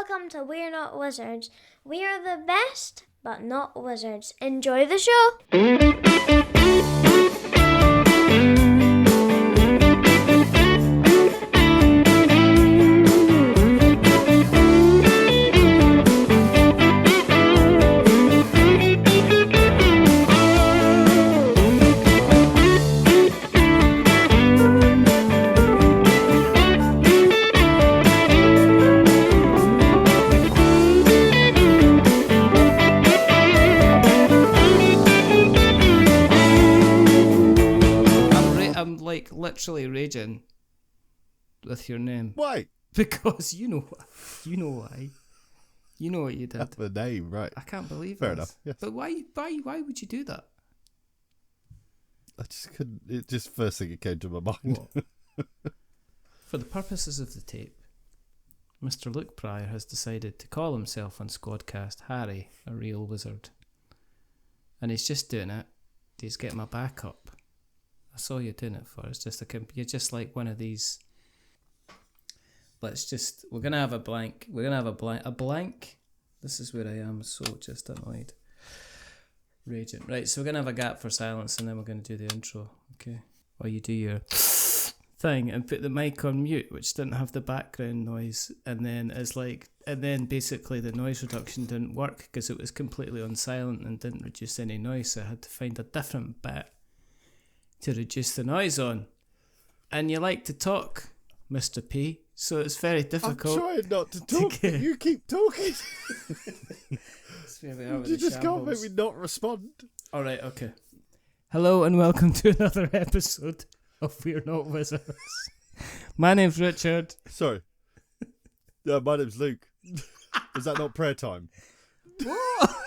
welcome to We're Not Wizards. We are the best, but not wizards. Enjoy the show! Literally raging with your name. Why? Because you know why. You know what you did. That's the name, right? I can't believe it. Fair enough. Yes. But why would you do that? I just couldn't. It just first thing it came to my mind. For the purposes of the tape, Mr. Luke Pryor has decided to call himself on Squadcast Harry, a real wizard, and he's just doing it. He's getting my back up. I saw you doing it for. It's just you're just like one of these. We're gonna have a blank. We're gonna have a blank. This is where I am so just annoyed. Raging. Right, so we're gonna have a gap for silence and then we're gonna do the intro. Okay. Or you do your thing and put the mic on mute, which didn't have the background noise, and then basically the noise reduction didn't work because it was completely on silent and didn't reduce any noise, so I had to find a different bit to reduce the noise on. And you like to talk, Mr. P, so it's very difficult. I'm trying not to talk, but you keep talking. You just can't make me not respond. Alright, okay. Hello and welcome to another episode of We're Not Wizards. My name's Richard. Sorry. My name's Luke. Was that not prayer time? What?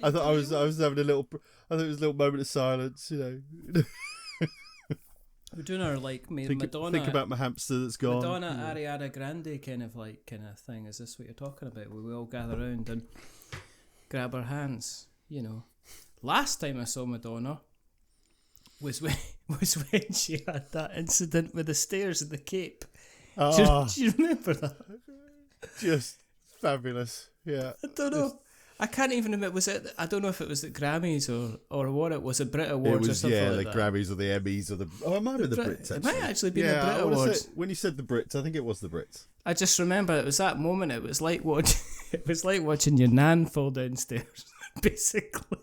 I thought I was having a little. I thought it was a little moment of silence. We're doing our Madonna. Think about my hamster that's gone. Madonna, Ariana Grande kind of thing. Is this what you're talking about? Where we all gather around and grab our hands. Last time I saw Madonna was when she had that incident with the stairs and the cape. Oh, do you remember that? Just fabulous. Yeah. I don't know. I can't even remember. I don't know if it was the Grammys or what it was, a Brit Awards or something like that. Yeah, the Grammys or the Emmys or the... Oh, it might be the Brits, actually. It might actually be the Brit Awards. When you said the Brits, I think it was the Brits. I just remember it was that moment. It was like watching your nan fall downstairs, basically.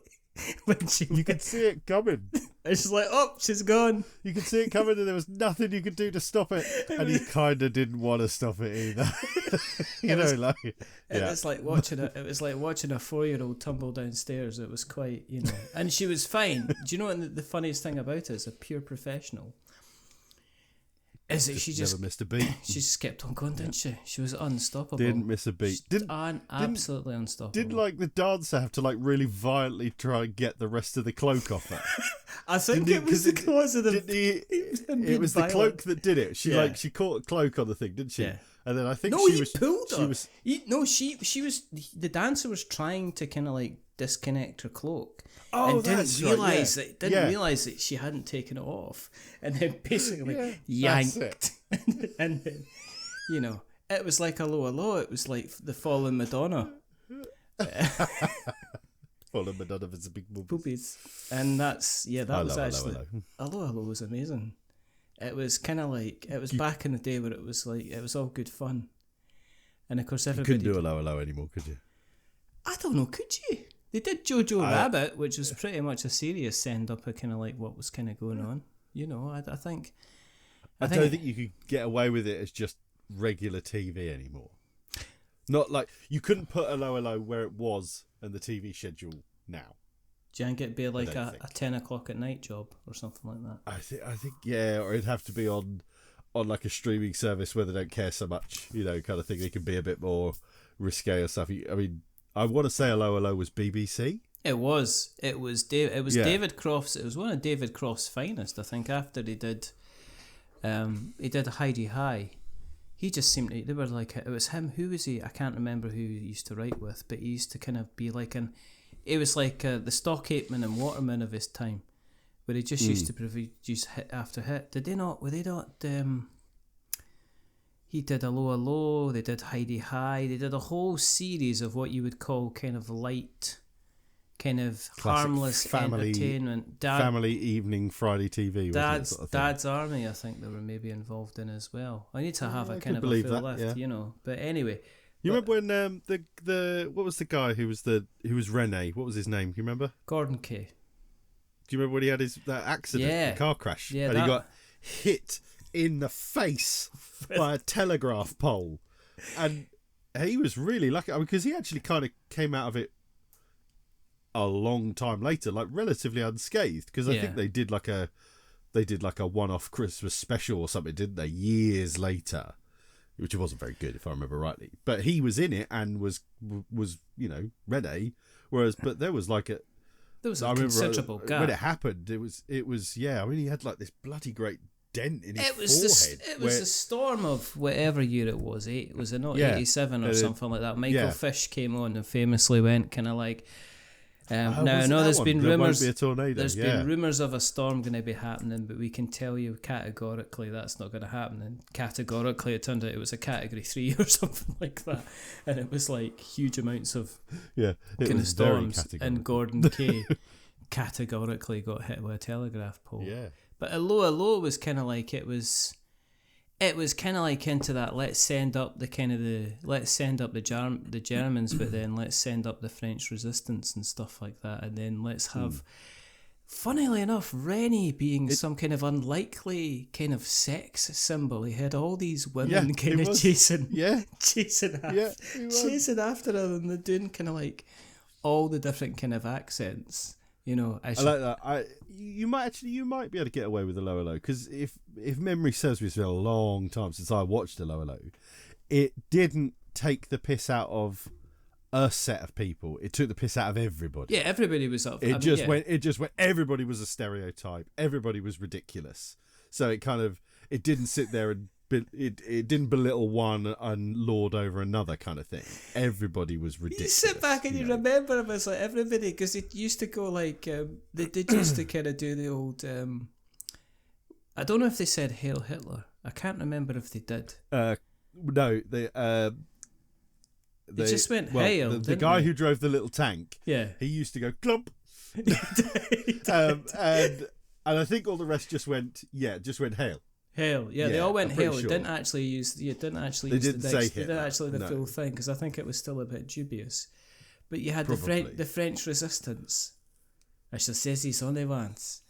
You could see it coming. It's just like, oh, she's gone. You could see it coming and there was nothing you could do to stop it. And you kind of didn't want to stop it either. It was like watching a 4-year-old tumble downstairs. It was quite, and she was fine. Do you know what the funniest thing about it is a pure professional? Is that she just never missed a beat. She just kept on going, didn't she? She was unstoppable. Didn't miss a beat. Absolutely unstoppable. Didn't the dancer have to really violently try and get the rest of the cloak off her? I think it was because of the. It was the cloak that did it. She caught a cloak on the thing, didn't she? Yeah. And then I think he pulled her. She was. The dancer was trying to kind of disconnect her cloak. Oh, and didn't realise that she hadn't taken it off, and then basically yanked, and then it was like hello. It was like the fallen Madonna. Fallen Madonna with the big boobies, and hello was amazing. It was kind of back in the day where it was all good fun, and of course everybody. You couldn't do hello anymore, could you? I don't know, could you? They did Jojo Rabbit, which was pretty much a serious send-up of kind of what was kind of going on. I think... I don't think you could get away with it as just regular TV anymore. Not you couldn't put hello where it was in the TV schedule now. Do you think it'd be a 10 o'clock at night job or something like that? I think or it'd have to be on a streaming service where they don't care so much, kind of thing. They can be a bit more risque or stuff. I mean... I want to say hello was BBC. It was David Croft's. It was one of David Croft's finest, I think. After he did Heidi High, he just seemed to. They were it was him. Who was he? I can't remember who he used to write with, but he used to kind of be it was the Stock Aitken and Waterman of his time, where he just used to produce hit after hit. Did they not? Were they not? He did Allo Allo, they did Heidi High, they did a whole series of what you would call kind of light, kind of Classic harmless entertainment. Family evening Friday TV. Dad's Army, I think they were maybe involved in as well. I need to have a kind of a full that, list, you know. But anyway. You remember when the what was the guy who was Rene? What was his name? You remember? Gordon Kay. Do you remember when he had that accident, the car crash? Yeah, and he got hit in the face by a telegraph pole, and he was really lucky because he actually kind of came out of it a long time later, like relatively unscathed. Because I think they did like a one-off Christmas special or something, didn't they? Years later, which wasn't very good if I remember rightly. But he was in it and was Rene. But there was like a. There was a considerable gap. When it happened, it was I mean, he had like this bloody great dent in his forehead. It was a storm of whatever year it was. Was it not 87 or something like that? Michael Fish came on and famously went kind of like. There's been rumours. There's been rumours of a storm going to be happening, but we can tell you categorically that's not going to happen. And categorically, it turned out it was a Category 3 or something like that, and it was like huge amounts of kind of storms. And Gordon Kay categorically got hit with a telegraph pole. Yeah, but Allo was kind of like it was kind of like into that. Let's send up the Germans, but then let's send up the French resistance and stuff like that, and then let's have, funnily enough, Rennie being some kind of unlikely kind of sex symbol. He had all these women kind of chasing after him, and they're doing kind of like all the different kind of accents. You know, I like that. You might be able to get away with the Allo Allo because if memory serves me, it's been a long time since I watched Allo Allo. It didn't take the piss out of a set of people. It took the piss out of everybody. Yeah, everybody was up. It just went. Everybody was a stereotype. Everybody was ridiculous. So it didn't sit there and. It didn't belittle one and lord over another kind of thing. Everybody was ridiculous. You sit back and you remember him as like everybody, because it used to go like they did used to kind of do the old. I don't know if they said "Hail Hitler." I can't remember if they did. No, they just went "Hail." The guy who drove the little tank. Yeah, he used to go "Clump," and I think all the rest just went "Hail." Hail, they all went hail. Sure. They didn't actually use the dice. They didn't actually the full thing because I think it was still a bit dubious. But you had the French resistance. I shall say this only once,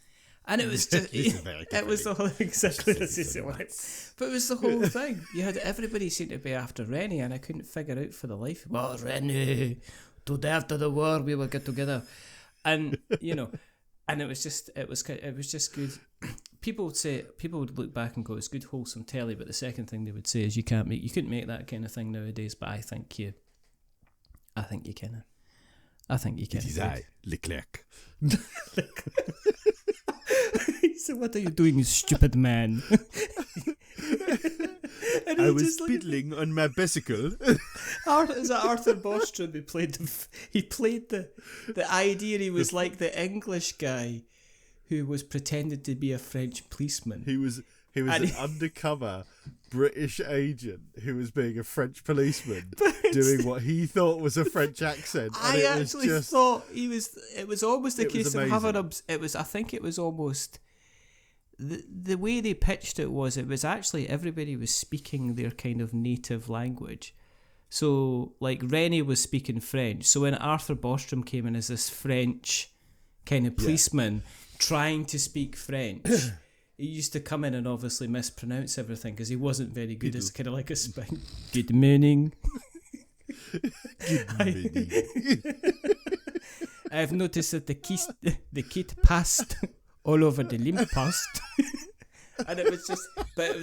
and it was just it was the whole exactly the same way. But it was the whole thing. You had everybody seemed to be after Rennie, and I couldn't figure out for the life. Well, Rennie, today after the war we will get together, and you know. And it was just good. People would look back and go, it's good wholesome telly, but the second thing they would say is you couldn't make that kind of thing nowadays. But I think you can. It is I, Leclerc. So what are you doing, you stupid man? I was fiddling on my bicycle. Is that Arthur Bostrom who played the idea he was like the English guy who was pretended to be a French policeman. He was an undercover British agent who was being a French policeman doing what he thought was a French accent. I actually thought it was almost a case of having I think it was almost the way they pitched it was actually everybody was speaking their kind of native language. So like Rennie was speaking French. So when Arthur Bostrom came in as this French kind of policeman trying to speak French, he used to come in and obviously mispronounce everything because he wasn't very good as kind of like a spine. Good morning. Good morning. I've noticed that the kit passed all over the limp post. And it was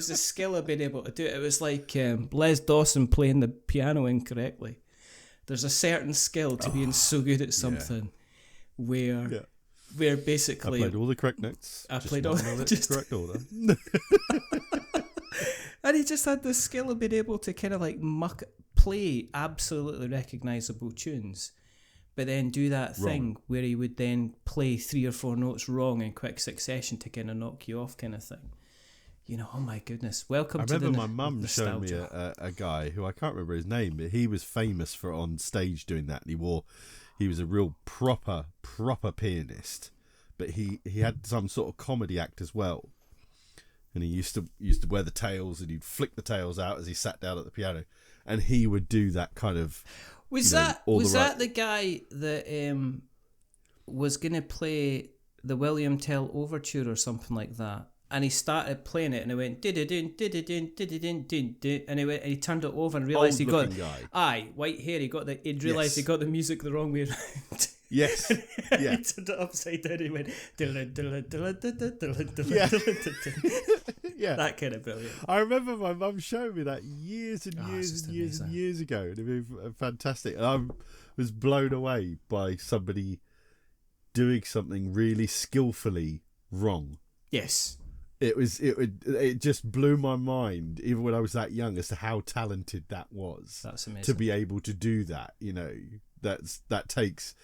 a skill of being able to do it. It was like Les Dawson playing the piano incorrectly. There's a certain skill to being so good at something where basically I played all the correct notes. I played all the correct order. And he just had the skill of being able to kind of like play absolutely recognisable tunes, but then do that thing where he would then play 3 or 4 notes wrong in quick succession to kind of knock you off kind of thing. Oh my goodness. Welcome I to the remember my mum showed me nostalgia. a guy who I can't remember his name, but he was famous for on stage doing that. And he was a real proper pianist, but he had some sort of comedy act as well. And he used to wear the tails, and he'd flick the tails out as he sat down at the piano, and he would do that kind of. Was that the guy that was going to play the William Tell Overture or something like that? And he started playing it, and it went did-a-din, did-a-din, did-a-din, din-din, and he turned it over and realised white hair. He realised he got the music the wrong way around. Yes. Yeah. He turned it upside down. He went yeah, that kind of brilliant. I remember my mum showing me that years and years ago, and it was fantastic. And I was blown away by somebody doing something really skillfully wrong. Yes. It just blew my mind, even when I was that young, as to how talented that was. That's amazing. To be able to do that, that takes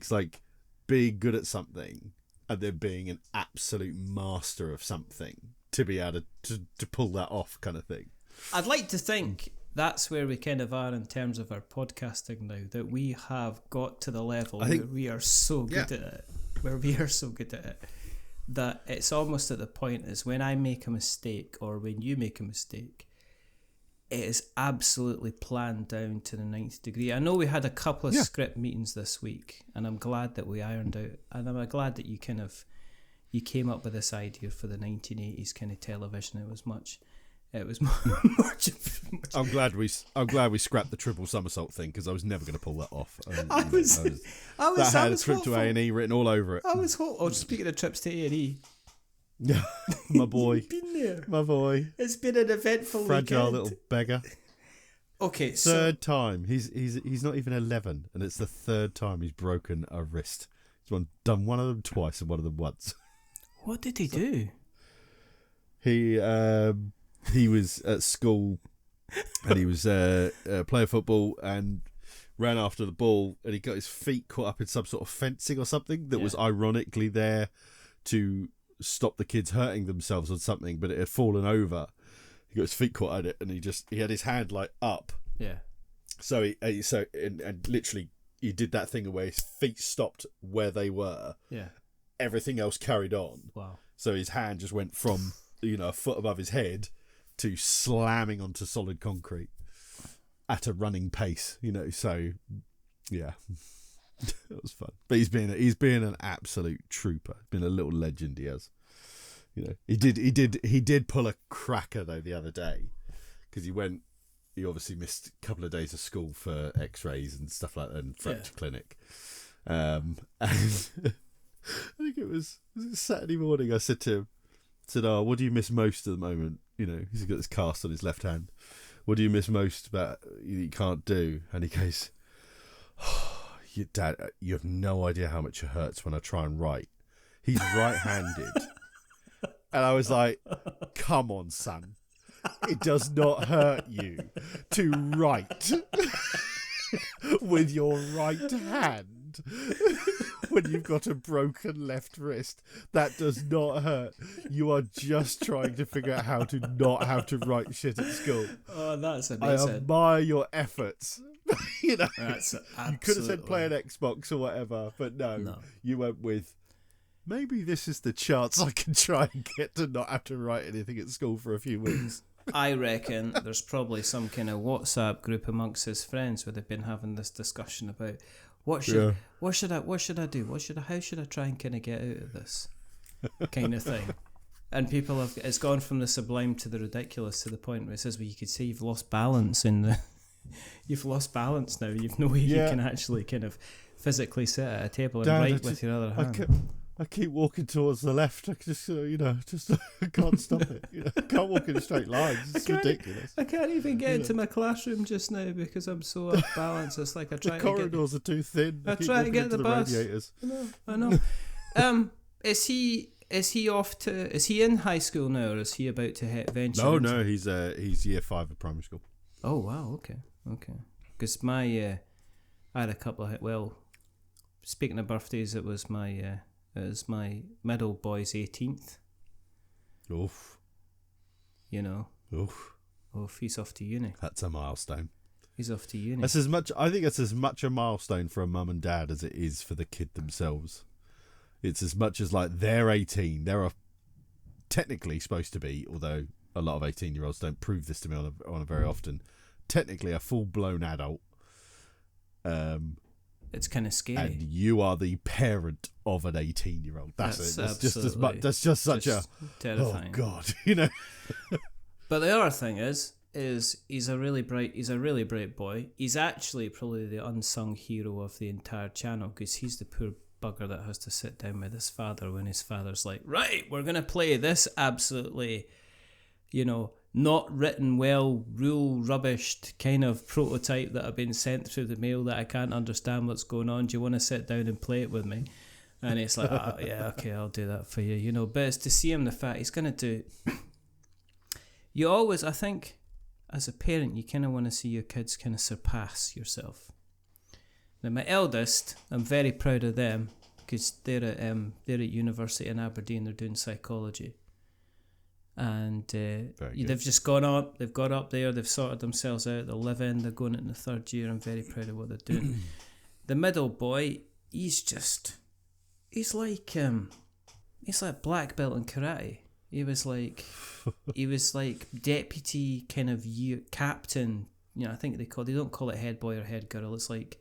like being good at something and then being an absolute master of something to be able to pull that off, kind of thing. I'd like to think that's where we kind of are in terms of our podcasting now, that we have got to the level where we are so good at it, that it's almost at the point is when I make a mistake or when you make a mistake, it is absolutely planned down to the 9th degree. I know we had a couple of script meetings this week, and I'm glad that we ironed out, and I'm glad that you came up with this idea for the 1980s kind of television. It was much. I'm glad we scrapped the triple somersault thing, because I was never going to pull that off. That had a trip to A&E written all over it. I was hopeful. Oh, speaking of trips to A&E, my boy, you've been there. My boy. It's been an eventful fragile weekend. little beggar. Okay, third time. He's not even 11, and it's the third time he's broken a wrist. He's done one of them twice and one of them once. What did he do? He was at school, and he was playing football and ran after the ball, and he got his feet caught up in some sort of fencing or something that was ironically there to stop the kids hurting themselves on something, but it had fallen over. He got his feet caught at it, and he had his hand like up. Yeah. So he literally he did that thing where his feet stopped where they were. Yeah. Everything else carried on. Wow. So his hand just went from a foot above his head to slamming onto solid concrete at a running pace. So yeah. It was fun. But he's been an absolute trooper. Been a little legend, he has. He did pull a cracker though the other day, because he obviously missed a couple of days of school for x-rays and stuff like that, and fracture clinic. And I think it was Saturday morning, I said to him, "Oh, what do you miss most at the moment?" He's got this cast on his left hand. "What do you miss most about you can't do?" And he goes, "Dad, you have no idea how much it hurts when I try and write." He's right-handed. And I was like, "Come on, son. It does not hurt you to write with your right hand when you've got a broken left wrist. That does not hurt. You are just trying to figure out how to not have to write shit at school." Oh, that's amazing. I admire your efforts. That's you could have said play an Xbox or whatever, but no. You went with, maybe this is the chance I can try and get to not have to write anything at school for a few weeks. I reckon there's probably some kind of WhatsApp group amongst his friends where they've been having this discussion about what should I do? How should I try and kind of get out of this kind of thing? And it's gone from the sublime to the ridiculous, to the point where it says, well, you could say you've lost balance you've lost balance now. You've no way you can actually kind of physically sit at a table and write with your other hand. I keep walking towards the left. I just, I can't stop it. I can't walk in a straight line. It's ridiculous. I can't even get into my classroom just now because I'm so off balance. It's like the corridors are too thin. I try to get the bus. Radiators. I know. Is he off to? Is he in high school now, or is he about to venture? No. He's year 5 of primary school. Oh wow. Okay. Because I had a couple of speaking of birthdays, it was my middle boy's 18th. Oof. you know. Oof. Oof, he's off to uni. That's a milestone. He's off to uni. That's as much. I think it's as much a milestone for a mum and dad as it is for the kid themselves. It's as much as like they're 18. They're technically supposed to be, although a lot of 18-year-olds don't prove this to me on a very often. Technically, a full-blown adult. It's kind of scary. And you are the parent of an 18-year-old. That's just as much. That's just such a terrifying. Oh God, you know. But the other thing is he's a really bright boy. He's actually probably the unsung hero of the entire channel because he's the poor bugger that has to sit down with his father when his father's like, right, we're gonna play this absolutely, you know, not written well, rule rubbished kind of prototype that I've been sent through the mail that I can't understand what's going on. Do you want to sit down and play it with me? And it's like, oh, yeah, okay, I'll do that for you, you know. But it's to see him the fact he's gonna do. You always, I think, as a parent, you kind of want to see your kids kind of surpass yourself. Now, my eldest, I'm very proud of them because they're at university in Aberdeen. They're doing psychology, and they've just gone up. They've got up there. They've sorted themselves out. They're living. They're going into the third year. I'm very proud of what they're doing. The middle boy, he's like black belt in karate. He was like deputy kind of captain. You know, I think they don't call it head boy or head girl. It's like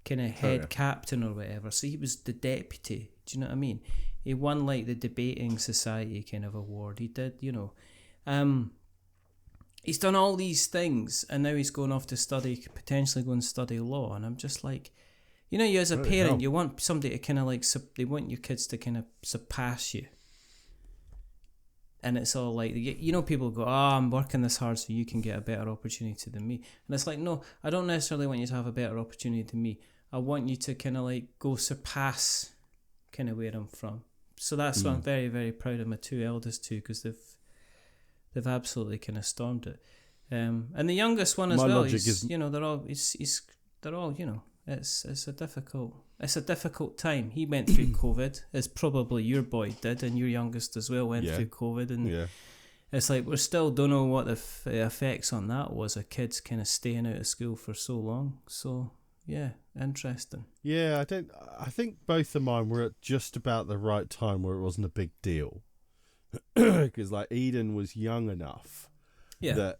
kind of head captain or whatever. So he was the deputy. Do you know what I mean? He won like the debating society kind of award. He did, you know. He's done all these things, and now he's going off to potentially go and study law. And I'm just like, you know, you as a parent, you want somebody to kind of like, they want your kids to kind of surpass you. And it's all like, you know, people go, I'm working this hard so you can get a better opportunity than me. And it's like, no, I don't necessarily want you to have a better opportunity than me. I want you to kind of like go surpass kind of where I'm from. So that's why I'm very, very proud of my two eldest too, because they've absolutely kind of stormed it. And the youngest one as well, you know, they're all, you know, it's a difficult time. He went through COVID, as probably your boy did, and your youngest as well went through COVID, and it's like we still don't know what the effects on that was. A kids kind of staying out of school for so long. So yeah, interesting. Yeah, I think both of mine were at just about the right time where it wasn't a big deal, because like Eden was young enough that,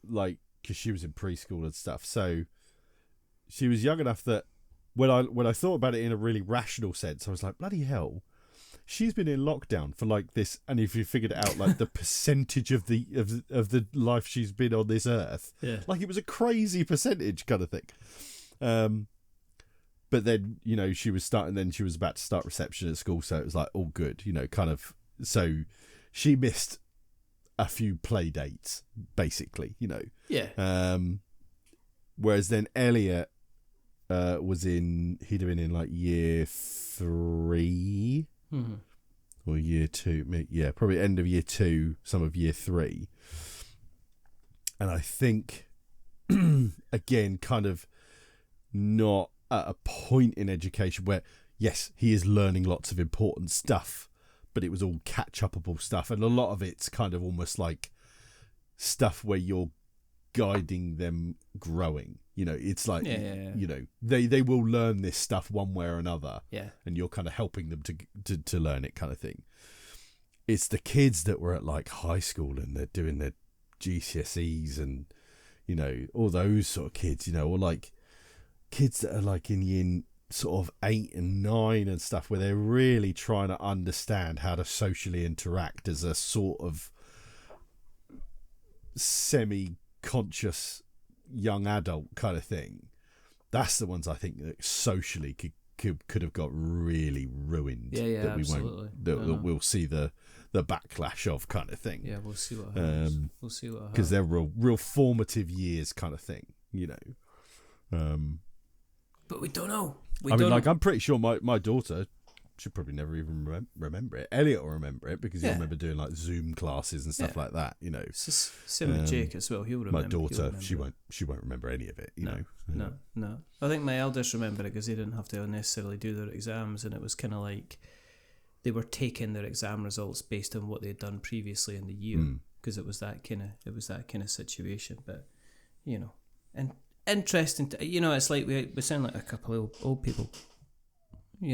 like, because she was in preschool and stuff, so she was young enough that when I thought about it in a really rational sense, I was like, bloody hell, she's been in lockdown for like this, and if you figured it out, like the percentage of the life she's been on this earth, like it was a crazy percentage kind of thing. But then, you know, she was about to start reception at school, so it was like all good, you know, kind of. So she missed a few play dates, basically, you know. Yeah. Whereas then Elliot he'd have been in like year 3 or year 2, probably end of year 2, some of year 3. And I think, again, kind of not at a point in education where, yes, he is learning lots of important stuff, but it was all catch-upable stuff. And a lot of it's kind of almost like stuff where you're guiding them growing. You know, it's like, you know, they will learn this stuff one way or another. Yeah. And you're kind of helping them to learn it kind of thing. It's the kids that were at like high school and they're doing their GCSEs and, you know, all those sort of kids, you know, or like kids that are like in year sort of 8 and 9 and stuff, where they're really trying to understand how to socially interact as a sort of semi-conscious young adult kind of thing. That's the ones I think that socially could have got really ruined. That we won't. That we'll see the backlash of kind of thing. Yeah, we'll see what happens. We'll see what happens, because they're real formative years kind of thing. You know. But we don't know. I'm pretty sure my daughter should probably never even remember it. Elliot will remember it because he'll remember doing like Zoom classes and stuff like that. You know, same with Jake as well. He'll remember. My daughter, she won't remember any of it. You know. No. I think my eldest remember it because they didn't have to necessarily do their exams, and it was kind of like they were taking their exam results based on what they'd done previously in the year. because it was that kind of situation. But and interesting. It's like we sound like a couple of old people. We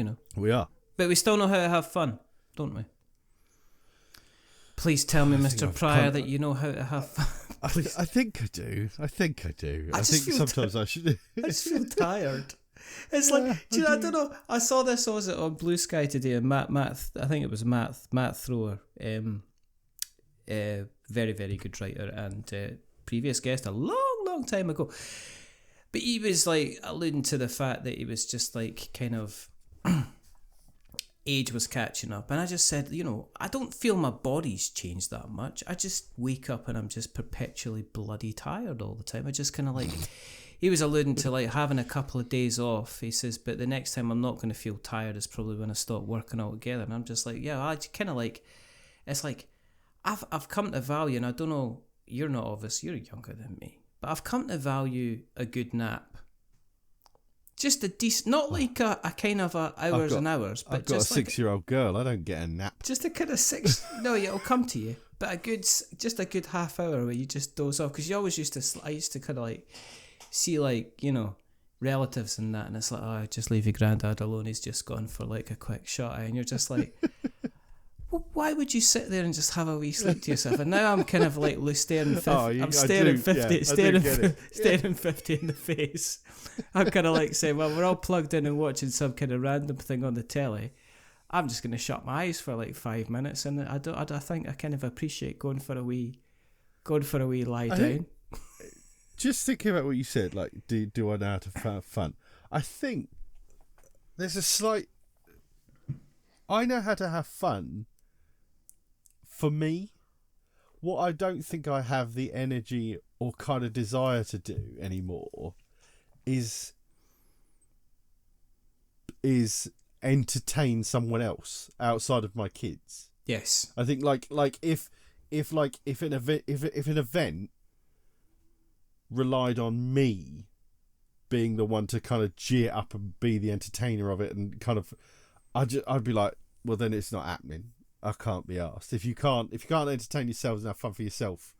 are, but we still know how to have fun, don't we? Please tell me, Mr. Pryor, that you know how to have fun. I think I do. I think sometimes I should. I just feel tired. It's like, I don't know. I saw this on Blue Sky today, and Matt, I think it was Matt Thrower, very, very good writer and previous guest a long time ago. But he was like alluding to the fact that he was just like kind of age was catching up, and I just said, I don't feel my body's changed that much. I just wake up and I'm just perpetually bloody tired all the time. I just kind of like. He was alluding to like having a couple of days off. He says, but the next time I'm not going to feel tired is probably when I stop working altogether. And I'm just like, yeah, I kind of like, it's like, I've come to value, and I don't know, you're not obvious, you're younger than me, but I've come to value a good nap. Just a decent, not like a kind of hours and hours, but I've got just a 6-year-old girl. I don't get a nap. Just a kind of no, it'll come to you, but just a good half hour where you just doze off. Because you always I used to kind of like, see like, relatives and that, and it's like, oh, just leave your granddad alone, he's just gone for like a quick shot, and you're just like, well, why would you sit there and just have a wee sleep to yourself? And now I'm kind of like staring 50, I'm staring 50, staring 50 in the face. I'm kind of like saying, well, we're all plugged in and watching some kind of random thing on the telly. I'm just going to shut my eyes for like 5 minutes, and I think I kind of appreciate going for a wee lie down. Just thinking about what you said, like, do I know how to have fun? I think there's a slight. I know how to have fun. For me, what I don't think I have the energy or kind of desire to do anymore is entertain someone else outside of my kids. Yes, I think like if an event relied on me being the one to kind of gee it up and be the entertainer of it, and kind of I'd be like, well, then it's not happening. I can't be asked. If you can't entertain yourselves and have fun for yourself,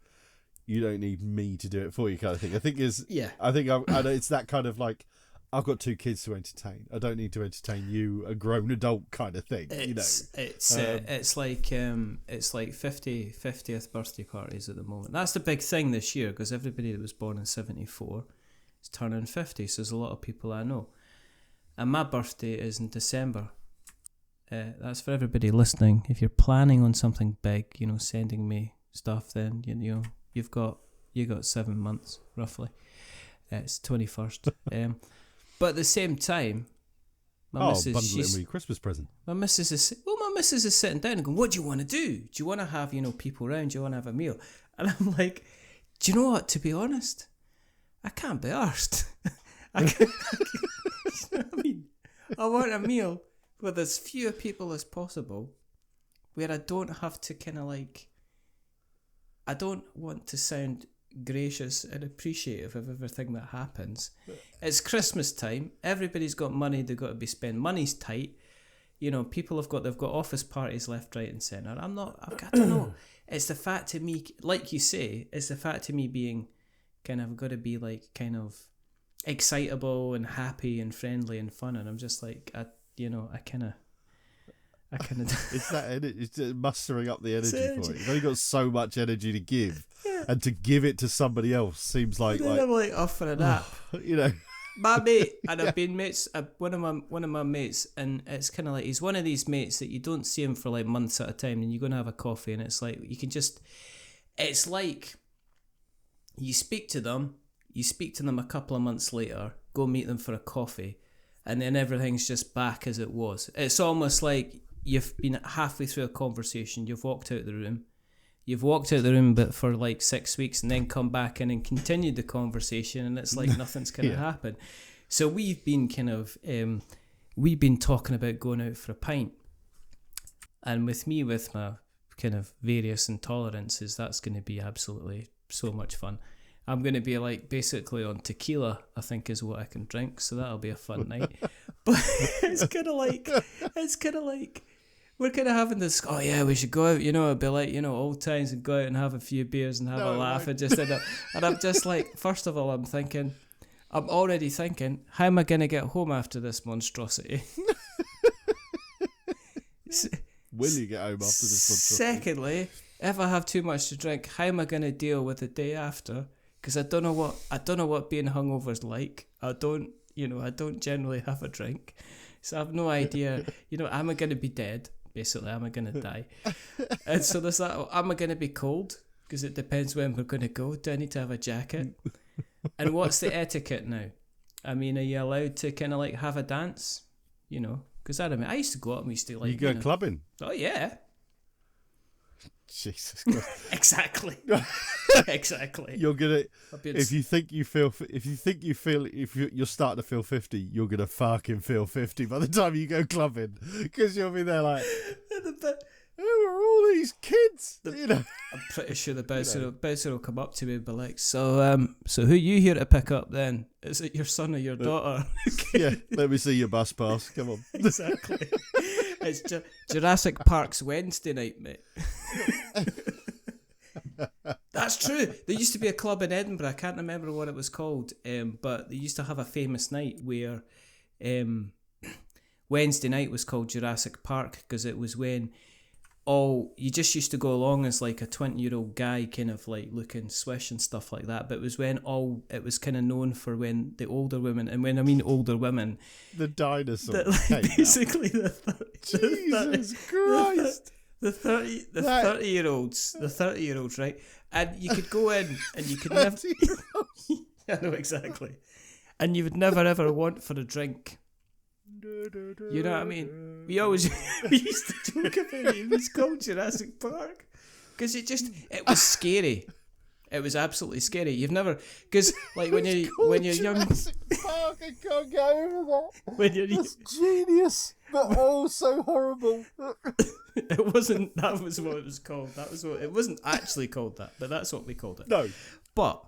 you don't need me to do it for you, kind of thing. I think it's that kind of like, I've got 2 kids to entertain. I don't need to entertain you, a grown adult kind of thing. It's like 50th birthday parties at the moment. That's the big thing this year, because everybody that was born in 74 is turning 50. So there's a lot of people I know, and my birthday is in December. That's for everybody listening. If you're planning on something big, sending me stuff, then you've got 7 months roughly. It's 21st. But at the same time, my missus, bundle it in with your Christmas present. My missus is sitting down and going, what do you want to do? Do you want to have, people around? Do you want to have a meal? And I'm like, do you know what? To be honest, I can't be arsed. I want a meal with as few people as possible, where I don't have to kind of like, I don't want to sound gracious and appreciative of everything that happens. It's Christmas time. Everybody's got money they've got to be spent. Money's tight. People they've got office parties left, right and centre. I don't know. It's the fact to me, like you say, it's the fact to me being kind of got to be like kind of excitable and happy and friendly and fun, and I'm just like, I kind of it's that it's mustering up the energy for it. You've only got so much energy to give, and to give it to somebody else seems like I'm like off for a nap. My mate, and I've been mates. One of my mates, and it's kind of like he's one of these mates that you don't see him for like months at a time, and you're gonna have a coffee, and it's like you can just. It's like you speak to them a couple of months later, go meet them for a coffee, and then everything's just back as it was. It's almost like you've been halfway through a conversation, you've walked out the room, but for like 6 weeks, and then come back in and continued the conversation, and it's like nothing's going to happen. So we've been talking about going out for a pint, and with my kind of various intolerances, that's going to be absolutely so much fun. I'm going to be like basically on tequila, I think is what I can drink, so that'll be a fun night. But it's kind of like we're kind of having this. Oh yeah, we should go out. It'd be like old times and go out and have a few beers and have a laugh and just end up. And I'm just like, first of all, I'm already thinking, how am I going to get home after this monstrosity? Will you get home after this monstrosity? Secondly, if I have too much to drink, how am I going to deal with the day after? Because I don't know what being hungover is like. I don't generally have a drink, so I have no idea. Am I going to be dead? Basically, am I going to die? And so there's that. Am I going to be cold? Because it depends when we're going to go. Do I need to have a jacket? And what's the etiquette now? I mean, are you allowed to kind of like have a dance? Because I used to go out and we used to like. You go clubbing? Oh yeah. Jesus Christ. Exactly. Exactly. You're gonna if you're starting to feel 50, you're gonna fucking feel 50 by the time you go clubbing, because you'll be there like, who are all these kids? I'm pretty sure the bouncer will come up to me and be like, so who you here to pick up then? Is it your son or your daughter? Yeah, let me see your bus pass. Come on. Exactly. It's Jurassic Park's Wednesday night, mate. That's true. There used to be a club in Edinburgh. I can't remember what it was called, but they used to have a famous night where Wednesday night was called Jurassic Park, because it was when you just used to go along as like a 20-year-old guy, kind of like looking swish and stuff like that. But it was when it was kind of known for when the older women, and when I mean older women, the dinosaurs, basically Jesus Christ, the 30-year-olds, right? And you could go in and you could never. I know exactly, and you would never ever want for a drink. You know what I mean? We used to joke about it. It was called Jurassic Park because it was scary. It was absolutely scary. You've never, because like when you're young. Jurassic Park, I can't get over that. That's genius, but also horrible. It wasn't. That was what it was called. It wasn't actually called that, but that's what we called it. No, but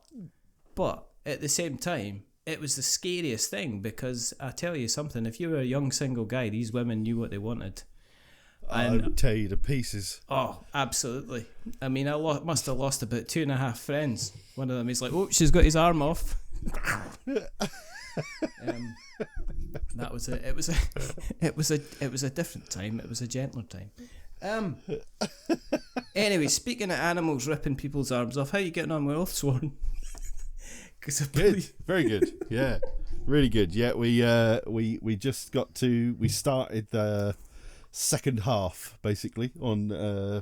at the same time, it was the scariest thing, because I tell you something, if you were a young single guy, these women knew what they wanted. And, I would tear you to pieces. Oh, absolutely. I mean, I must have lost about 2.5 friends. One of them is like, oh, she's got his arm off. That was it. It was a different time. It was a gentler time. Anyway, speaking of animals ripping people's arms off, how are you getting on with Oathsworn? Good, very good. Yeah, really good. Yeah, we started the second half basically on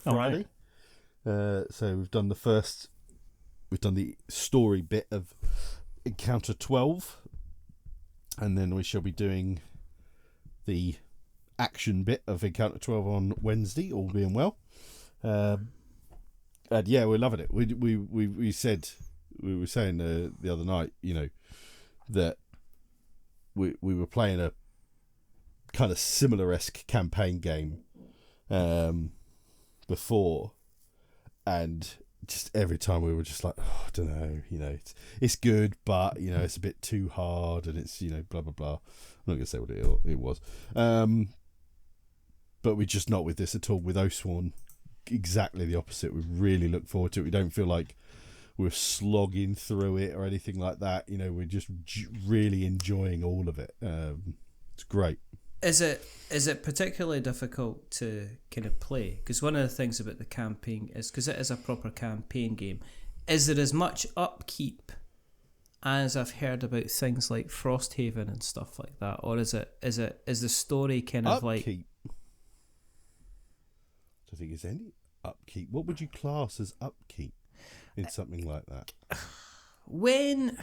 Friday. Right. So we've done the story bit of Encounter 12, and then we shall be doing the action bit of Encounter 12 on Wednesday, all being well. And yeah, we're loving it. We were saying the other night, that we were playing a kind of similar-esque campaign game before, and just every time we were just like, oh, I don't know, it's good, but it's a bit too hard, and it's blah blah blah. I'm not gonna say what it was, but we're just not with this at all. With Oathsworn, exactly the opposite. We really look forward to it. We don't feel like we're slogging through it or anything like that. We're just really enjoying all of it. It's great. Is it particularly difficult to kind of play? Because one of the things about the campaign is, because it is a proper campaign game, is there as much upkeep as I've heard about things like Frosthaven and stuff like that, or is the story kind of upkeep? I don't think there's any upkeep. What would you class as upkeep in something like that? When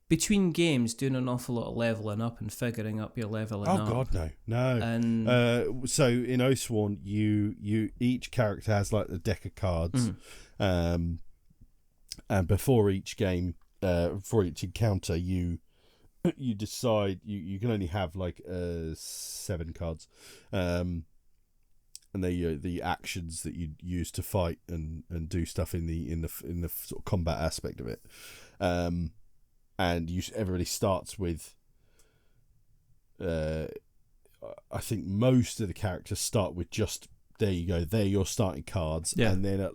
between games, doing an awful lot of leveling up and figuring up your leveling up. Oh God, no. And so in Oathsworn, you each character has like a deck of cards, and before each game, before each encounter, you decide you can only have like 7 cards, and they the actions that you use to fight and do stuff in the sort of combat aspect of it. And everybody starts with I think most of the characters start with just, there you go, they're your starting cards, and then at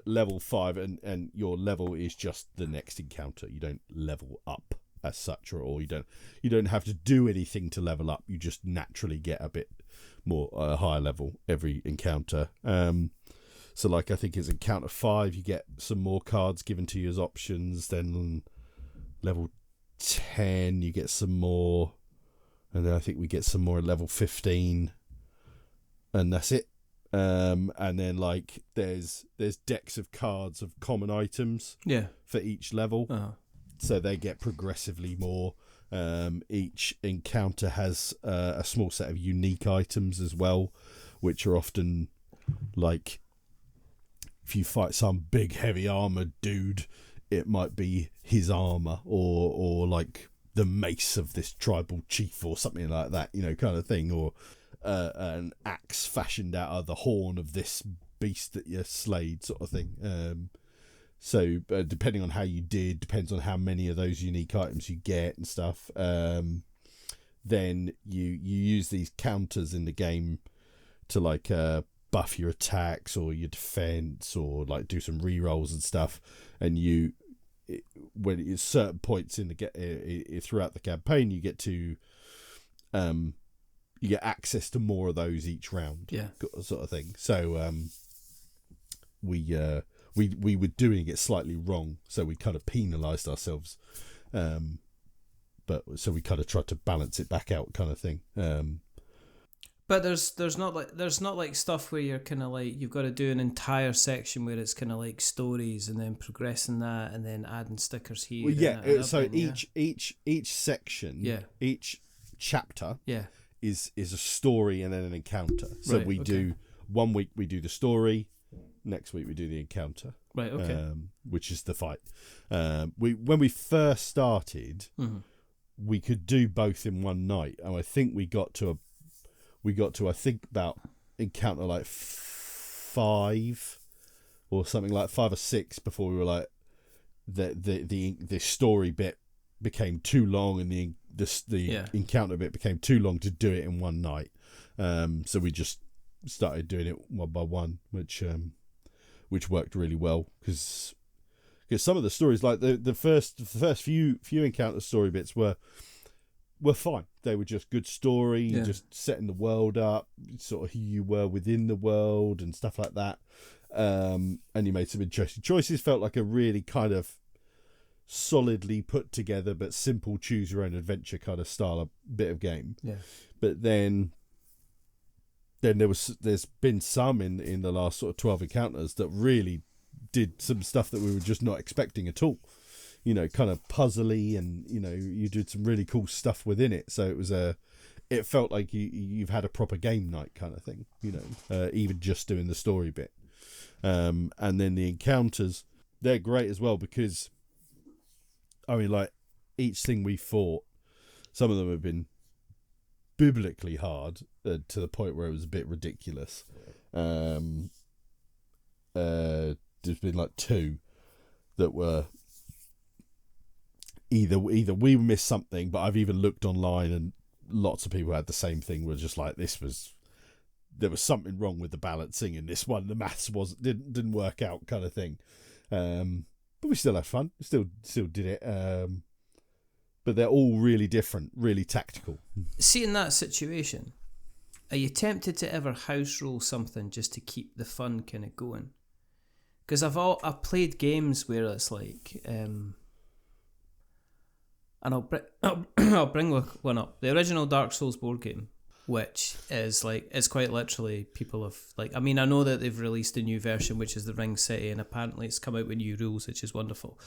level 5 and your level is just the next encounter. You don't level up as such, or you don't have to do anything to level up. You just naturally get a bit more higher level every encounter. So like I think it's encounter 5 you get some more cards given to you as options, then level 10 you get some more, and then I think we get some more at level 15, and that's it. And then like there's decks of cards of common items for each level, so they get progressively more. Each encounter has a small set of unique items as well, which are often like, if you fight some big heavy armored dude, it might be his armor or like the mace of this tribal chief or something like that, kind of thing, or an axe fashioned out of the horn of this beast that you slayed, sort of thing. So depending on how you did, depends on how many of those unique items you get and stuff. Then you use these counters in the game to like buff your attacks or your defense, or like do some rerolls and stuff. And when it's certain points in the throughout the campaign, you get to you get access to more of those each round, sort of thing. So we were doing it slightly wrong, so we kind of penalised ourselves. But so we kind of tried to balance it back out, kind of thing. But there's not like stuff where you're kind of like, you've got to do an entire section where it's kind of like stories and then progressing that and then adding stickers here. Well, so each section, each chapter, is a story and then an encounter. So we do 1 week we do the story, next week we do the encounter. Right. Okay. Which is the fight. When we first started, we could do both in one night, and I think we got to I think about encounter like 5 or something, like 5 or 6 before we were like the story bit became too long and the encounter bit became too long to do it in one night. So we just started doing it one by one, which worked really well, because some of the stories, like the first few encounter story bits were fine. They were just good story, just setting the world up, sort of who you were within the world and stuff like that. And you made some interesting choices. Felt like a really kind of solidly put together but simple choose your own adventure kind of style of bit of game. Yeah. But then there's been some in the last sort of 12 encounters that really did some stuff that we were just not expecting at all. Kind of puzzly, and you did some really cool stuff within it. So it felt like you've had a proper game night kind of thing. Even just doing the story bit, and then the encounters, they're great as well, because I mean, like, each thing we fought, some of them have been biblically hard to the point where it was a bit ridiculous. There's been like 2 that were either we missed something, but I've even looked online and lots of people had the same thing, were just like, there was something wrong with the balancing in this one, the maths didn't work out, kind of thing. But we still had fun, still did it. But they're all really different, really tactical. See, in that situation, are you tempted to ever house roll something just to keep the fun kind of going? Because I've played games where it's like, and I'll bring one up. The original Dark Souls board game, which is like, it's quite literally, people have like, I mean, I know that they've released a new version, which is the Ring City, and apparently it's come out with new rules, which is wonderful.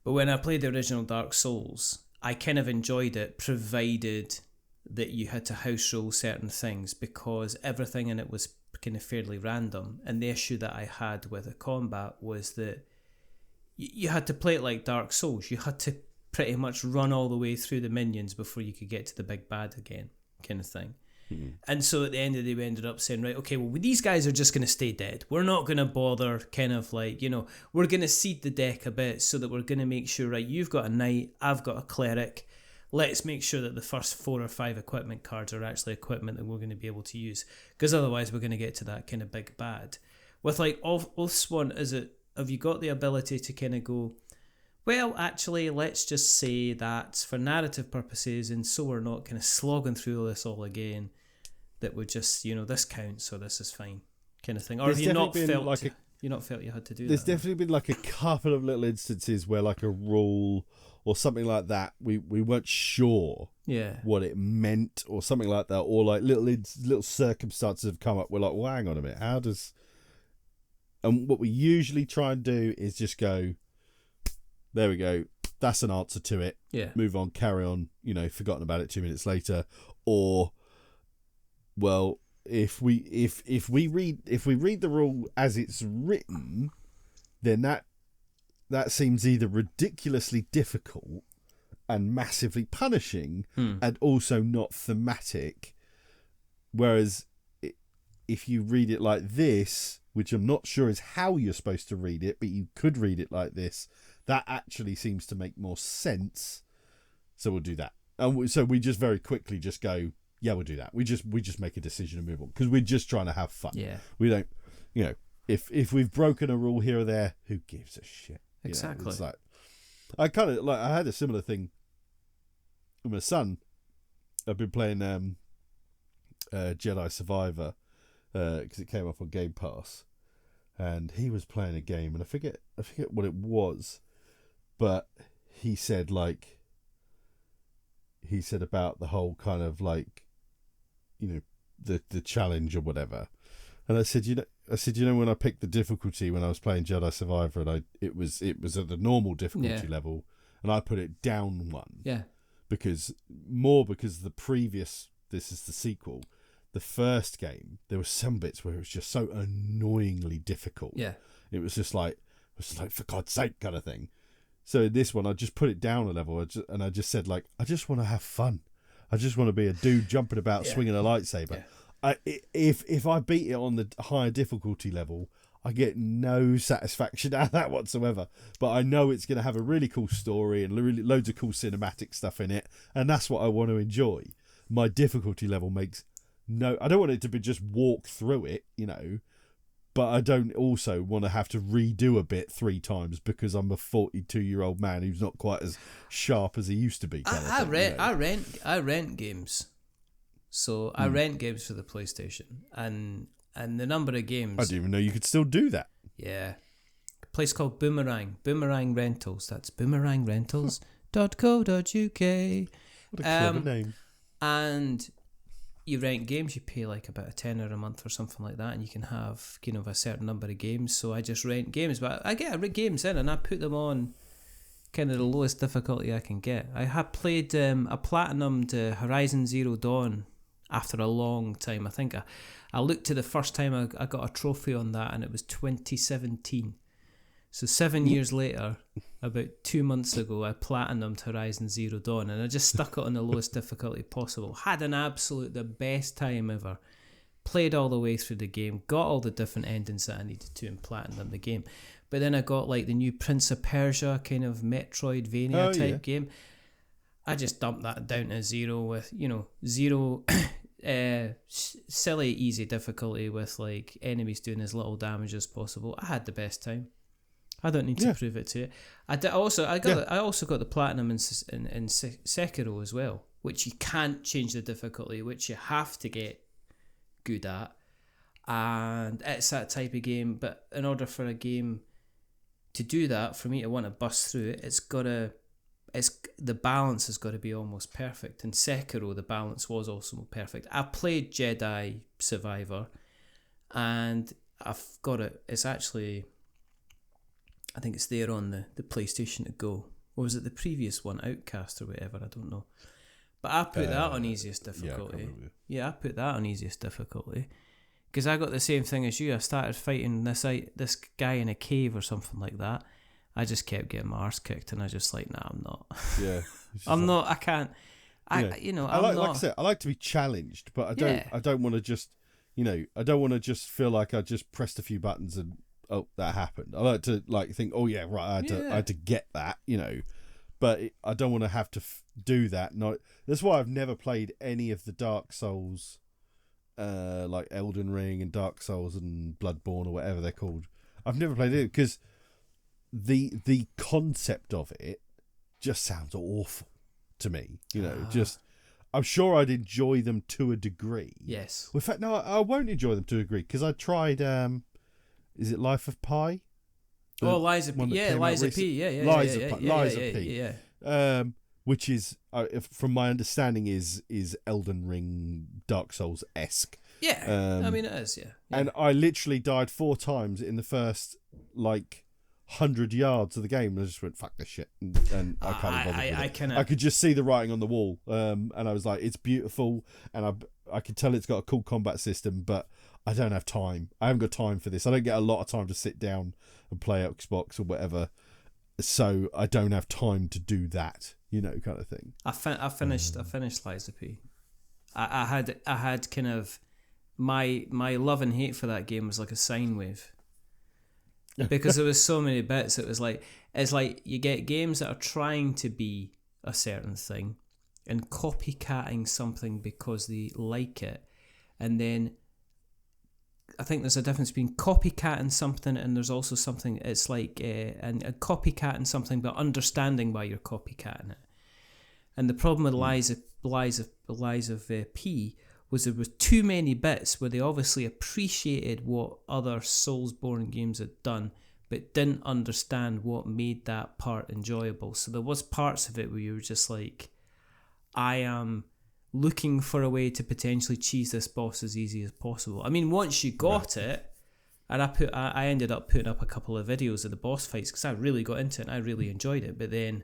But when I played the original Dark Souls, I kind of enjoyed it, provided that you had to house roll certain things, because everything in it was kind of fairly random. And the issue that I had with the combat was that you had to play it like Dark Souls. You had to pretty much run all the way through the minions before you could get to the big bad again, kind of thing. And so at the end of the day, we ended up saying, right, okay, well, these guys are just going to stay dead. We're not going to bother kind of like, we're going to seed the deck a bit so that we're going to make sure, right, you've got a knight, I've got a cleric. let's make sure that the first 4 or 5 equipment cards are actually equipment that we're going to be able to use, because otherwise we're going to get to that kind of big bad. With like Oathsworn, have you got the ability to kind of go, well, actually, let's just say that for narrative purposes, and so we're not kind of slogging through this all again, that we're just, this counts, so this is fine, kind of thing. Or have you not felt you had to do that? There's definitely been like a couple of little instances where like a rule or something like that, we weren't sure what it meant or something like that, or like little circumstances have come up. We're like, well, hang on a minute, how does... And what we usually try and do is just go, there we go, that's an answer to it. Yeah. Move on, carry on, forgotten about it 2 minutes later. Or, well, if we read the rule as it's written, then that seems either ridiculously difficult and massively punishing and also not thematic. Whereas if you read it like this, which I'm not sure is how you're supposed to read it, but you could read it like this, that actually seems to make more sense. So we'll do that. And so we just very quickly just go, yeah, we'll do that. We just make a decision and move on, because we're just trying to have fun. Yeah. We don't, if we've broken a rule here or there, who gives a shit? Exactly. It's like, I had a similar thing with my son. I've been playing Jedi Survivor, because it came up on Game Pass, and he was playing a game, and I forget what it was, but he said about the whole kind of like, the challenge or whatever, and I said, when I picked the difficulty when I was playing Jedi Survivor, and it was at the normal difficulty level, and I put it down one, because the previous, this is the sequel. The first game, there were some bits where it was just so annoyingly difficult. Yeah. It was just like, for God's sake kind of thing. So this one, I just put it down a level, and I just said, like, I just want to have fun. I just want to be a dude jumping about, swinging a lightsaber. Yeah. If I beat it on the higher difficulty level, I get no satisfaction out of that whatsoever. But I know it's going to have a really cool story and really loads of cool cinematic stuff in it, and that's what I want to enjoy. My difficulty level makes... No, I don't want it to be just walk through it, but I don't also want to have to redo a bit 3 times because I'm a 42-year-old man who's not quite as sharp as he used to be. I rent games, so I rent games for the PlayStation, and the number of games. I didn't even know you could still do that. Yeah, a place called Boomerang Rentals. That's boomerangrentals.co.uk. What a clever name. And you rent games, you pay like about $10 a month or something like that, and you can have a certain number of games. So I just rent games, but I get games in and I put them on kind of the lowest difficulty I can get. I have played a platinumed Horizon Zero Dawn after a long time. I think I looked to the first time I got a trophy on that, and it was 2017. So 7 years later, about 2 months ago, I platinumed Horizon Zero Dawn, and I just stuck it on the lowest difficulty possible. Had the best time ever. Played all the way through the game, got all the different endings that I needed to, and platinumed the game. But then I got like the new Prince of Persia kind of Metroidvania type game. I just dumped that down to zero with, zero silly easy difficulty with like enemies doing as little damage as possible. I had the best time. I don't need to prove it to you. I also got the platinum in Sekiro as well, which you can't change the difficulty, which you have to get good at, and it's that type of game. But in order for a game to do that, for me to want to bust through it, the balance has got to be almost perfect. In Sekiro, the balance was also perfect. I played Jedi Survivor, and I've got it. It's actually, I think it's there on the PlayStation to go. Or was it the previous one, Outcast or whatever? I don't know. But I put that on easiest difficulty. Yeah, I put that on easiest difficulty. Because I got the same thing as you. I started fighting this guy in a cave or something like that. I just kept getting my arse kicked, and I just like, nah, I'm not. Yeah. I'm not, I can't. Like I said, I like to be challenged, but I don't want to just, I don't want to just feel like I just pressed a few buttons and, oh, that happened. I like to think, oh yeah, right, I had to get that, but I don't want to have to do that. That's why I've never played any of the Dark Souls, like Elden Ring and Dark Souls and Bloodborne or whatever they're called. I've never played it because the concept of it just sounds awful to me. I'm sure I'd enjoy them to a degree. Yes. In fact, no, I won't enjoy them to a degree because I tried. Is it Life of Pi? Liza P. Yeah, Liza P. Yeah. Liza P. Yeah. Which is, from my understanding, is Elden Ring, Dark Souls esque. Yeah. I mean, it is. Yeah. And I literally died 4 times in the first 100 yards of the game, and I just went, fuck this shit, and I can't bother. I could just see the writing on the wall, and I was like, it's beautiful, and I could tell it's got a cool combat system, but I don't have time. I haven't got time for this. I don't get a lot of time to sit down and play Xbox or whatever, so I don't have time to do that, kind of thing. I finished Liza P. I had kind of my love and hate for that game was like a sine wave. Because there was so many bits, it's like you get games that are trying to be a certain thing and copycatting something because they like it, and then I think there's a difference between copycatting something and there's also something it's like and copycatting something but understanding why you're copycatting it. And the problem with Lies of P was there was too many bits where they obviously appreciated what other Soulsborne games had done, but didn't understand what made that part enjoyable. So there was parts of it where you were just like, I am looking for a way to potentially cheese this boss as easy as possible. I mean, once you got it, and I ended up putting up a couple of videos of the boss fights because I really got into it and I really enjoyed it. But then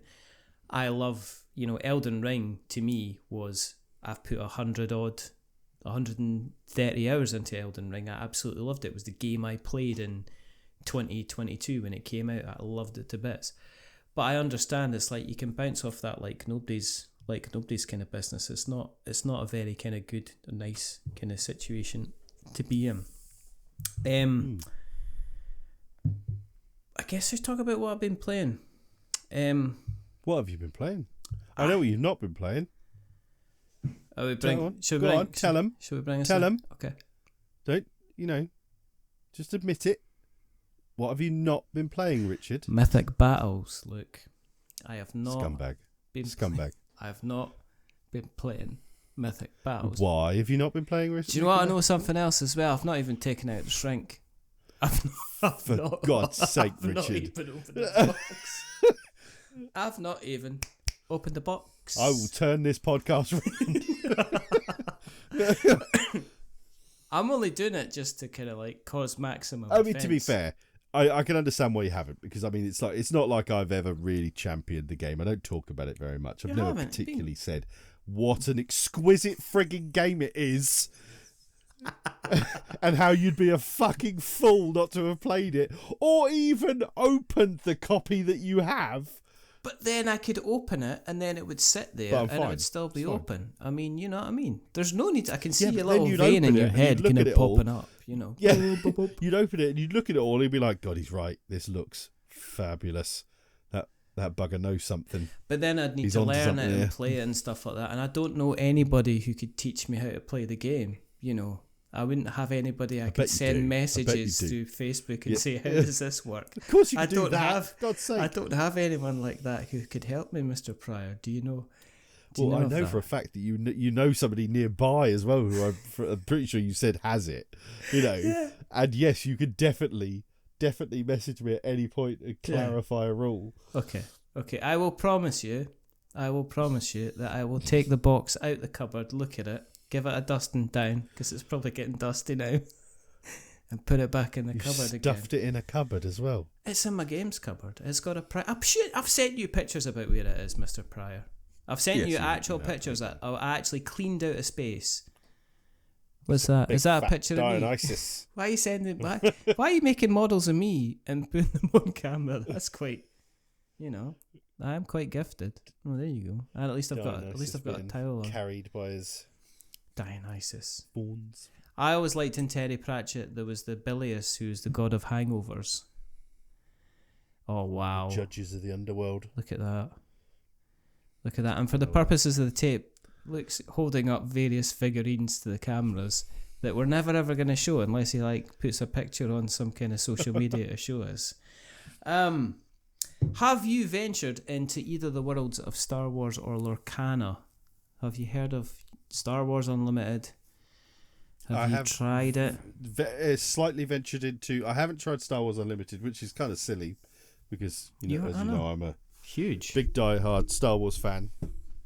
I love, Elden Ring to me was, I've put 130 hours into Elden Ring. I absolutely loved it. It was the game I played in 2022 when it came out. I loved it to bits. But I understand it's like you can bounce off that like nobody's kind of business. It's not a very kind of good, nice kind of situation to be in. I guess let's talk about what I've been playing. What have you been playing? I know what you've not been playing. Tell him. Should we bring us? Tell him. Okay. Don't just admit it. What have you not been playing, Richard? Mythic Battles. Look, I have not. Scumbag. I have not been playing Mythic Battles. Why have you not been playing, Richard? Do you know what? I know something else as well. I've not even taken out the shrink. For God's sake, Richard. I've not even opened the box. I will turn this podcast around. I'm only doing it just to kind of like cause maximum I mean, offense. to be fair, I can understand why you haven't, because I mean it's not like I've ever really championed the game. I don't talk about it very much. I've never particularly said what an exquisite frigging game it is. And how you'd be a fucking fool not to have played it or even opened the copy that you have. But then I could open it and then it would sit there and it would still be open. I mean, you know what I mean? There's no need I can see your little vein in your head kind of popping up, Yeah, you'd open it and you'd look at it all and you'd be like, God, he's right. This looks fabulous. That bugger knows something. But then I'd need to learn it and play it and stuff like that. And I don't know anybody who could teach me how to play the game, I wouldn't have anybody I could send messages to Facebook and say, how does this work? Of course you could do that, for God's sake. I don't have anyone like that who could help me, Mr. Pryor. Do you know? I know for a fact that you know somebody nearby as well who I'm pretty sure you said has it. Yeah. And yes, you could definitely message me at any point and clarify a rule. Okay. I will promise you that I will take the box out the cupboard, look at it, give it a dusting down, because it's probably getting dusty now, and put it back in the cupboard again. Stuffed it in a cupboard as well. It's in my games cupboard. It's got a I've sent you pictures about where it is, Mr. Pryor. I've sent you actual pictures that I actually cleaned out a space. What's that? Is that a picture of me? Dionysus. Why are you sending? Why are you making models of me and putting them on camera? That's quite, I'm quite gifted. Oh, there you go. At least I've got a towel on. Carried by his Dionysus. Bones. I always liked in Terry Pratchett there was the Bilious, who's the god of hangovers. Oh wow! Judges of the underworld. Look at that. Look at that. And for the purposes of the tape, Luke's holding up various figurines to the cameras that we're never ever going to show unless he like puts a picture on some kind of social media to show us. Have you ventured into either the worlds of Star Wars or Lorcana? Have you heard of Star Wars Unlimited? Have you tried it? Slightly ventured into. I haven't tried Star Wars Unlimited, which is kind of silly because as you know, I'm a huge big die-hard Star Wars fan.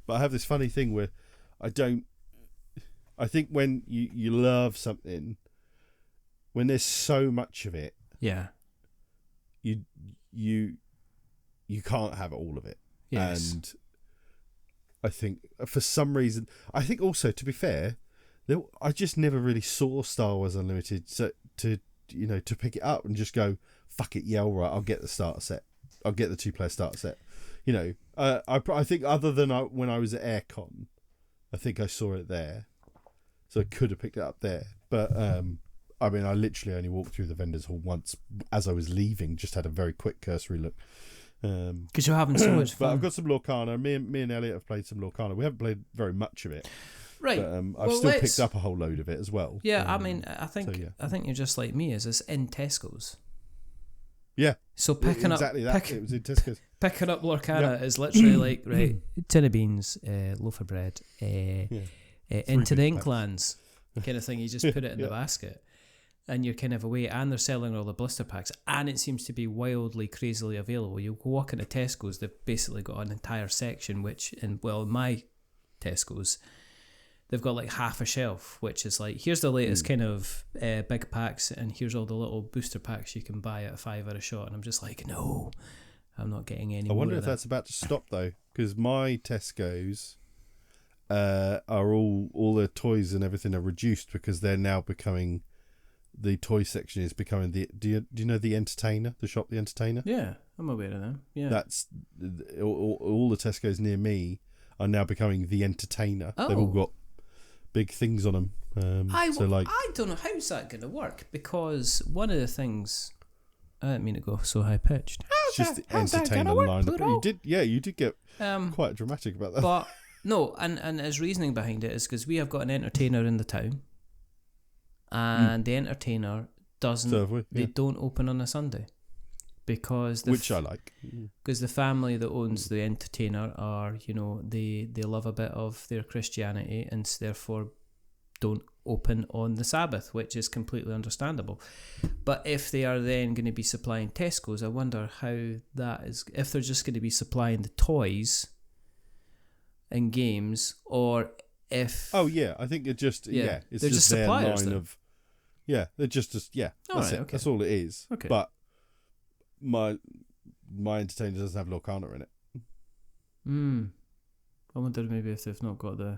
But I have this funny thing where I think when you love something, when there's so much of it, you can't have all of it. Yes. And I think for some reason, I think also, to be fair, I just never really saw Star Wars Unlimited to pick it up and just go, fuck it, yeah, all right, I'll get the starter set. I'll get the 2-player starter set. I think other than when I was at Aircon, I think I saw it there. So I could have picked it up there. But, I literally only walked through the vendor's hall once as I was leaving, just had a very quick cursory look. Because you're having so much fun. But I've got some Lorcana. Me and Elliot have played some Lorcana. We haven't played very much of it. Right. But, I've still picked up a whole load of it as well. Yeah, I think you're just like me. Is this in Tesco's? Yeah. So picking exactly up that. It was in Tesco's. Picking up Lorcana is literally like, right, tin of beans, loaf of bread, into the Inklands kind of thing. You just put it in the basket and you're kind of away, and they're selling all the blister packs, and it seems to be wildly, crazily available. You walk into Tesco's, they've basically got an entire section, which in my Tesco's, they've got like half a shelf, which is like, here's the latest kind of big packs, and here's all the little booster packs you can buy at $5 a shot. And I'm just like, no, I'm not getting any more. I wonder of if that's about to stop though, because my Tesco's are all their toys and everything are reduced because they're now becoming, the toy section is becoming the. Do you know the Entertainer, the shop, the Entertainer? Yeah, I'm aware of them. Yeah, that's all the Tesco's near me are now becoming the Entertainer. Oh. They've all got big things on them. I don't know how's that going to work, because one of the things, I didn't mean to go so high pitched. It's just the Entertainer line. You did get quite dramatic about that. But no, and his reasoning behind it is because we have got an Entertainer in the town, and the Entertainer they don't open on a Sunday. Because which I like, because the family that owns the Entertainer are, they love a bit of their Christianity, and therefore don't open on the Sabbath, which is completely understandable. But if they are then going to be supplying Tesco's, I wonder how that is, if they're just going to be supplying the toys and games, or if I think it's just it's they're just their suppliers line then. of they're just that's it. Okay. That's all it is. Okay. But my Entertainer doesn't have Lorcana in it. I wonder maybe if they've not got they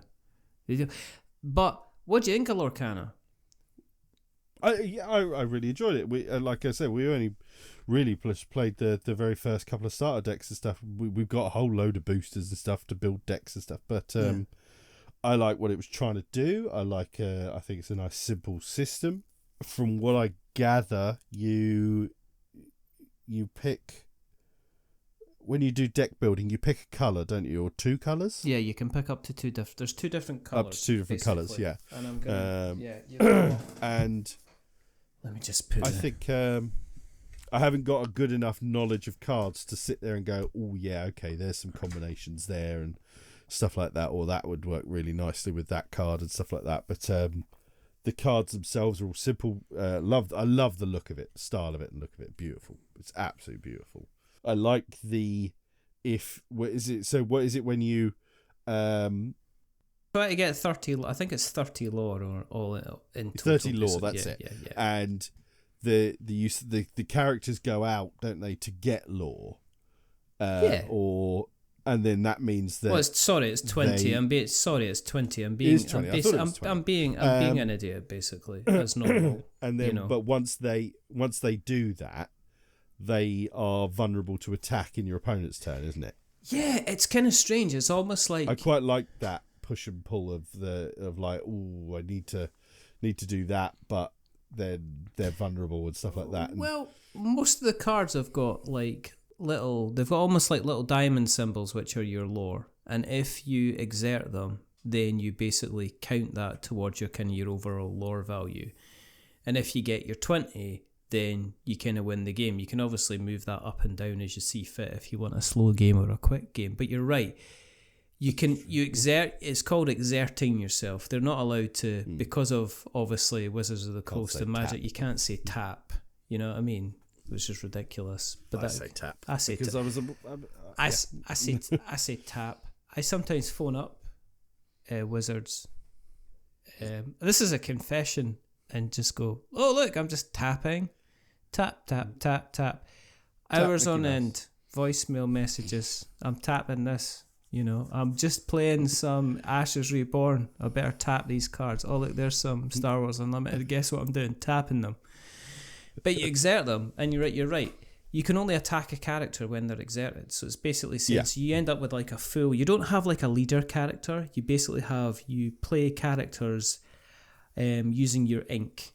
do. But what do you think of Lorcana? I really enjoyed it. We like I said, we only really played the very first couple of starter decks and stuff. We've got a whole load of boosters and stuff to build decks and stuff. But I like what it was trying to do. I think it's a nice simple system. From what I gather, you pick, when you do deck building, you pick a colour, don't you, or 2 colours? Yeah, you can pick up to 2 different. There's 2 different colours. Up to 2 different colours, yeah. And I'm gonna and let me just put. I think I haven't got a good enough knowledge of cards to sit there and go, oh yeah, okay, there's some combinations there and stuff like that, or that would work really nicely with that card and stuff like that. But the cards themselves are all simple. I love the look of it, the style of it, and look of it. Beautiful. It's absolutely beautiful. I like what is it when you try to get 30, I think it's 30 lore or all in total. 30 lore, that's it. Yeah. And the characters go out, don't they, to get lore? And then that means that. Well, it's 20. It's 20. I'm being an idiot, basically. That's normal. And then, but once they do that, they are vulnerable to attack in your opponent's turn, isn't it? Yeah, it's kind of strange. It's almost like, I quite like that push and pull of like, oh, I need to do that, but then they're vulnerable and stuff like that. And well, most of the cards have got like they've got almost like little diamond symbols, which are your lore, and if you exert them, then you basically count that towards your overall lore value. And if you get your 20, then you kind of win the game. You can obviously move that up and down as you see fit if you want a slow game or a quick game. But you're right. It's called exerting yourself. They're not allowed to, because of obviously Wizards of the Coast and Magic, you can't say tap. You know what I mean? Which is ridiculous. But I say tap. I say because tap. I say tap. I sometimes phone up Wizards. This is a confession, and just go, oh look, I'm just tapping, tap tap tap tap, hours on end, voicemail messages. I'm tapping this. You know, I'm just playing some Ashes Reborn. I better tap these cards. Oh look, there's some Star Wars Unlimited. Guess what I'm doing? Tapping them. But you exert them, and you're right. You can only attack a character when they're exerted. So it's basically saying, so you end up with like a full, you don't have like a leader character. You basically you play characters using your ink.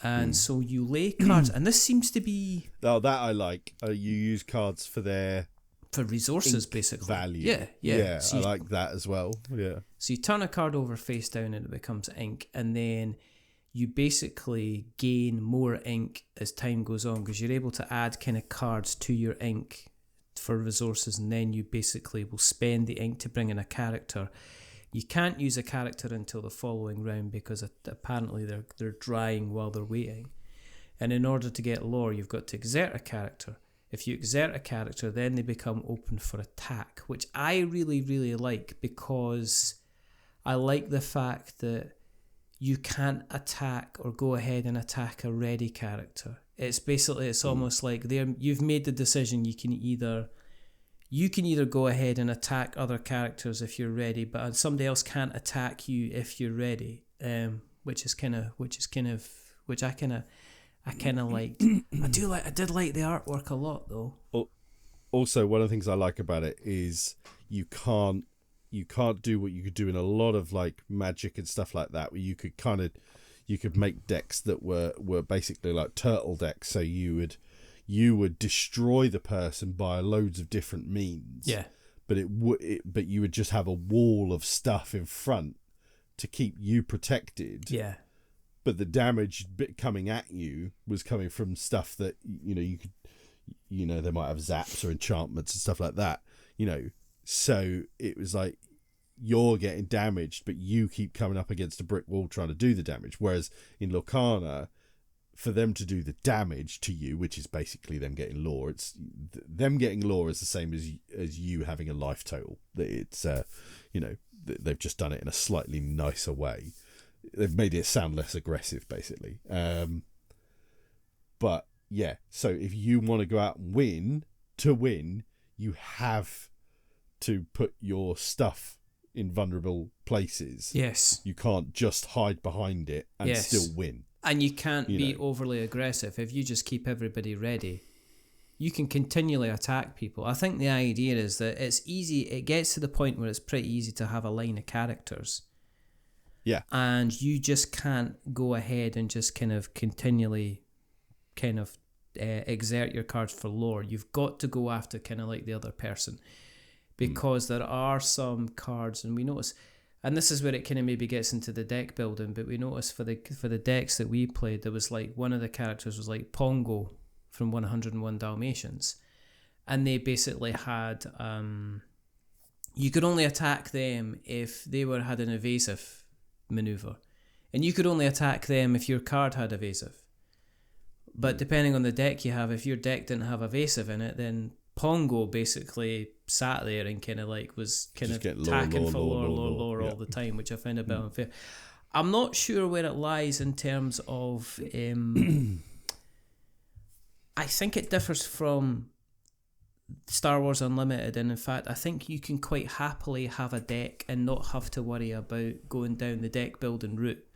And so you lay cards, and this seems to be... Oh, that I like. You use cards for their... For resources, basically. Value. Yeah, so I like that as well. Yeah. So you turn a card over face down and it becomes ink, and then you basically gain more ink as time goes on because you're able to add kind of cards to your ink for resources, and then you basically will spend the ink to bring in a character. You can't use a character until the following round because apparently they're drying while they're waiting. And in order to get lore, you've got to exert a character. If you exert a character, then they become open for attack, which I really, really like because I like the fact that you can't attack or go ahead and attack a ready character. It's almost like you've made the decision. You can either go ahead and attack other characters if you're ready, but somebody else can't attack you if you're ready. Which I kind of liked. I did like the artwork a lot though. Also, one of the things I like about it is you can't do what you could do in a lot of like Magic and stuff like that, where you could make decks that were basically like turtle decks. So you would destroy the person by loads of different means. Yeah. But but you would just have a wall of stuff in front to keep you protected. Yeah. But the damage bit coming at you was coming from stuff that you could, they might have zaps or enchantments and stuff like that. So it was like you're getting damaged, but you keep coming up against a brick wall trying to do the damage. Whereas in Lorcana, for them to do the damage to you, which is basically them getting lore, it's them getting lore is the same as you having a life total. It's they've just done it in a slightly nicer way. They've made it sound less aggressive, basically. But yeah, so if you want to go out and win, you have to put your stuff in vulnerable places. Yes. You can't just hide behind it and still win. And you can't be overly aggressive. If you just keep everybody ready, you can continually attack people. I think the idea is that it's easy. It gets to the point where it's pretty easy to have a line of characters. Yeah. And you just can't go ahead and just kind of continually exert your cards for lore. You've got to go after kind of like the other person, because there are some cards, and we notice, and this is where it kind of maybe gets into the deck building, but we noticed for the decks that we played, there was like one of the characters was like Pongo from 101 Dalmatians, and they basically had you could only attack them if they had an evasive maneuver, and you could only attack them if your card had evasive. But depending on the deck you have, if your deck didn't have evasive in it, then Pongo basically sat there and kind of like was kind of attacking for lore all the time, which I find a bit unfair. I'm not sure where it lies in terms of I think it differs from Star Wars Unlimited, and in fact I think you can quite happily have a deck and not have to worry about going down the deck building route.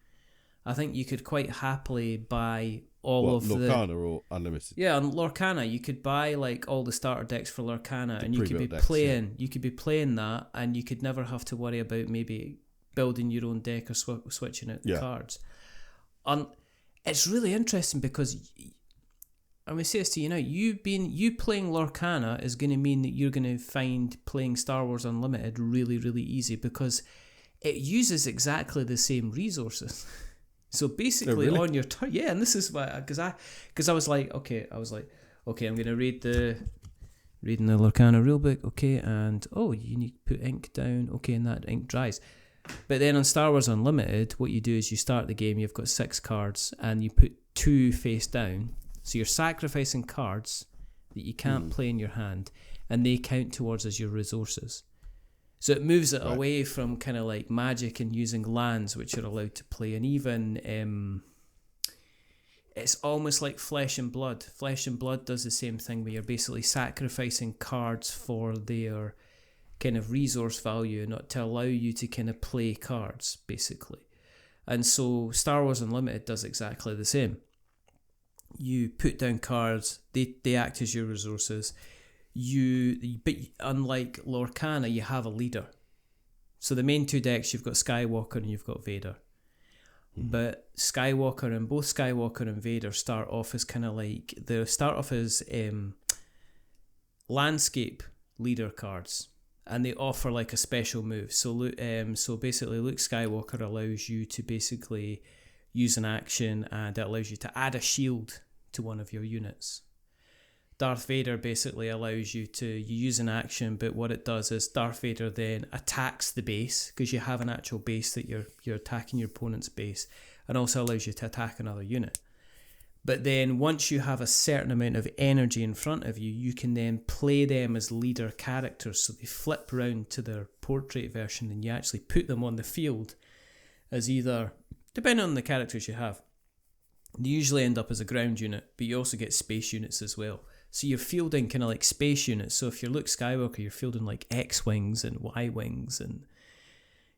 I think you could quite happily buy Lorcana or Unlimited? Yeah, on Lorcana you could buy like all the starter decks for Lorcana, and you could be playing that, and you could never have to worry about maybe building your own deck or switching out the cards. It's really interesting because I'm going to say this to you now. You playing Lorcana is going to mean that you're going to find playing Star Wars Unlimited really, really easy because it uses exactly the same resources. So basically, on your turn, and this is why, because I was like, okay, I'm going to reading the Lorcana rulebook, okay, and you need to put ink down, okay, and that ink dries. But then on Star Wars Unlimited, what you do is you start the game, you've got 6 cards, and you put 2 face down. So you're sacrificing cards that you can't play in your hand, and they count towards as your resources. So it moves it away from kind of like Magic and using lands, which you're allowed to play, and even it's almost like Flesh and Blood. Flesh and Blood does the same thing, where you're basically sacrificing cards for their kind of resource value, not to allow you to kind of play cards, basically. And so Star Wars Unlimited does exactly the same. You put down cards, they act as your resources. But unlike Lorcana, you have a leader. So the main 2 decks, you've got Skywalker and you've got Vader. But both Skywalker and Vader start off as kind of like, they start off as landscape leader cards, and they offer like a special move. So basically Luke Skywalker allows you to basically use an action, and it allows you to add a shield to one of your units. Darth Vader basically allows you to use an action, but what it does is Darth Vader then attacks the base, because you have an actual base that you're attacking your opponent's base, and also allows you to attack another unit. But then once you have a certain amount of energy in front of you, you can then play them as leader characters, so they flip around to their portrait version, and you actually put them on the field as either, depending on the characters you have, they usually end up as a ground unit, but you also get space units as well. So you're fielding kind of like space units. So if you're Luke Skywalker, you're fielding like X-Wings and Y-Wings. And,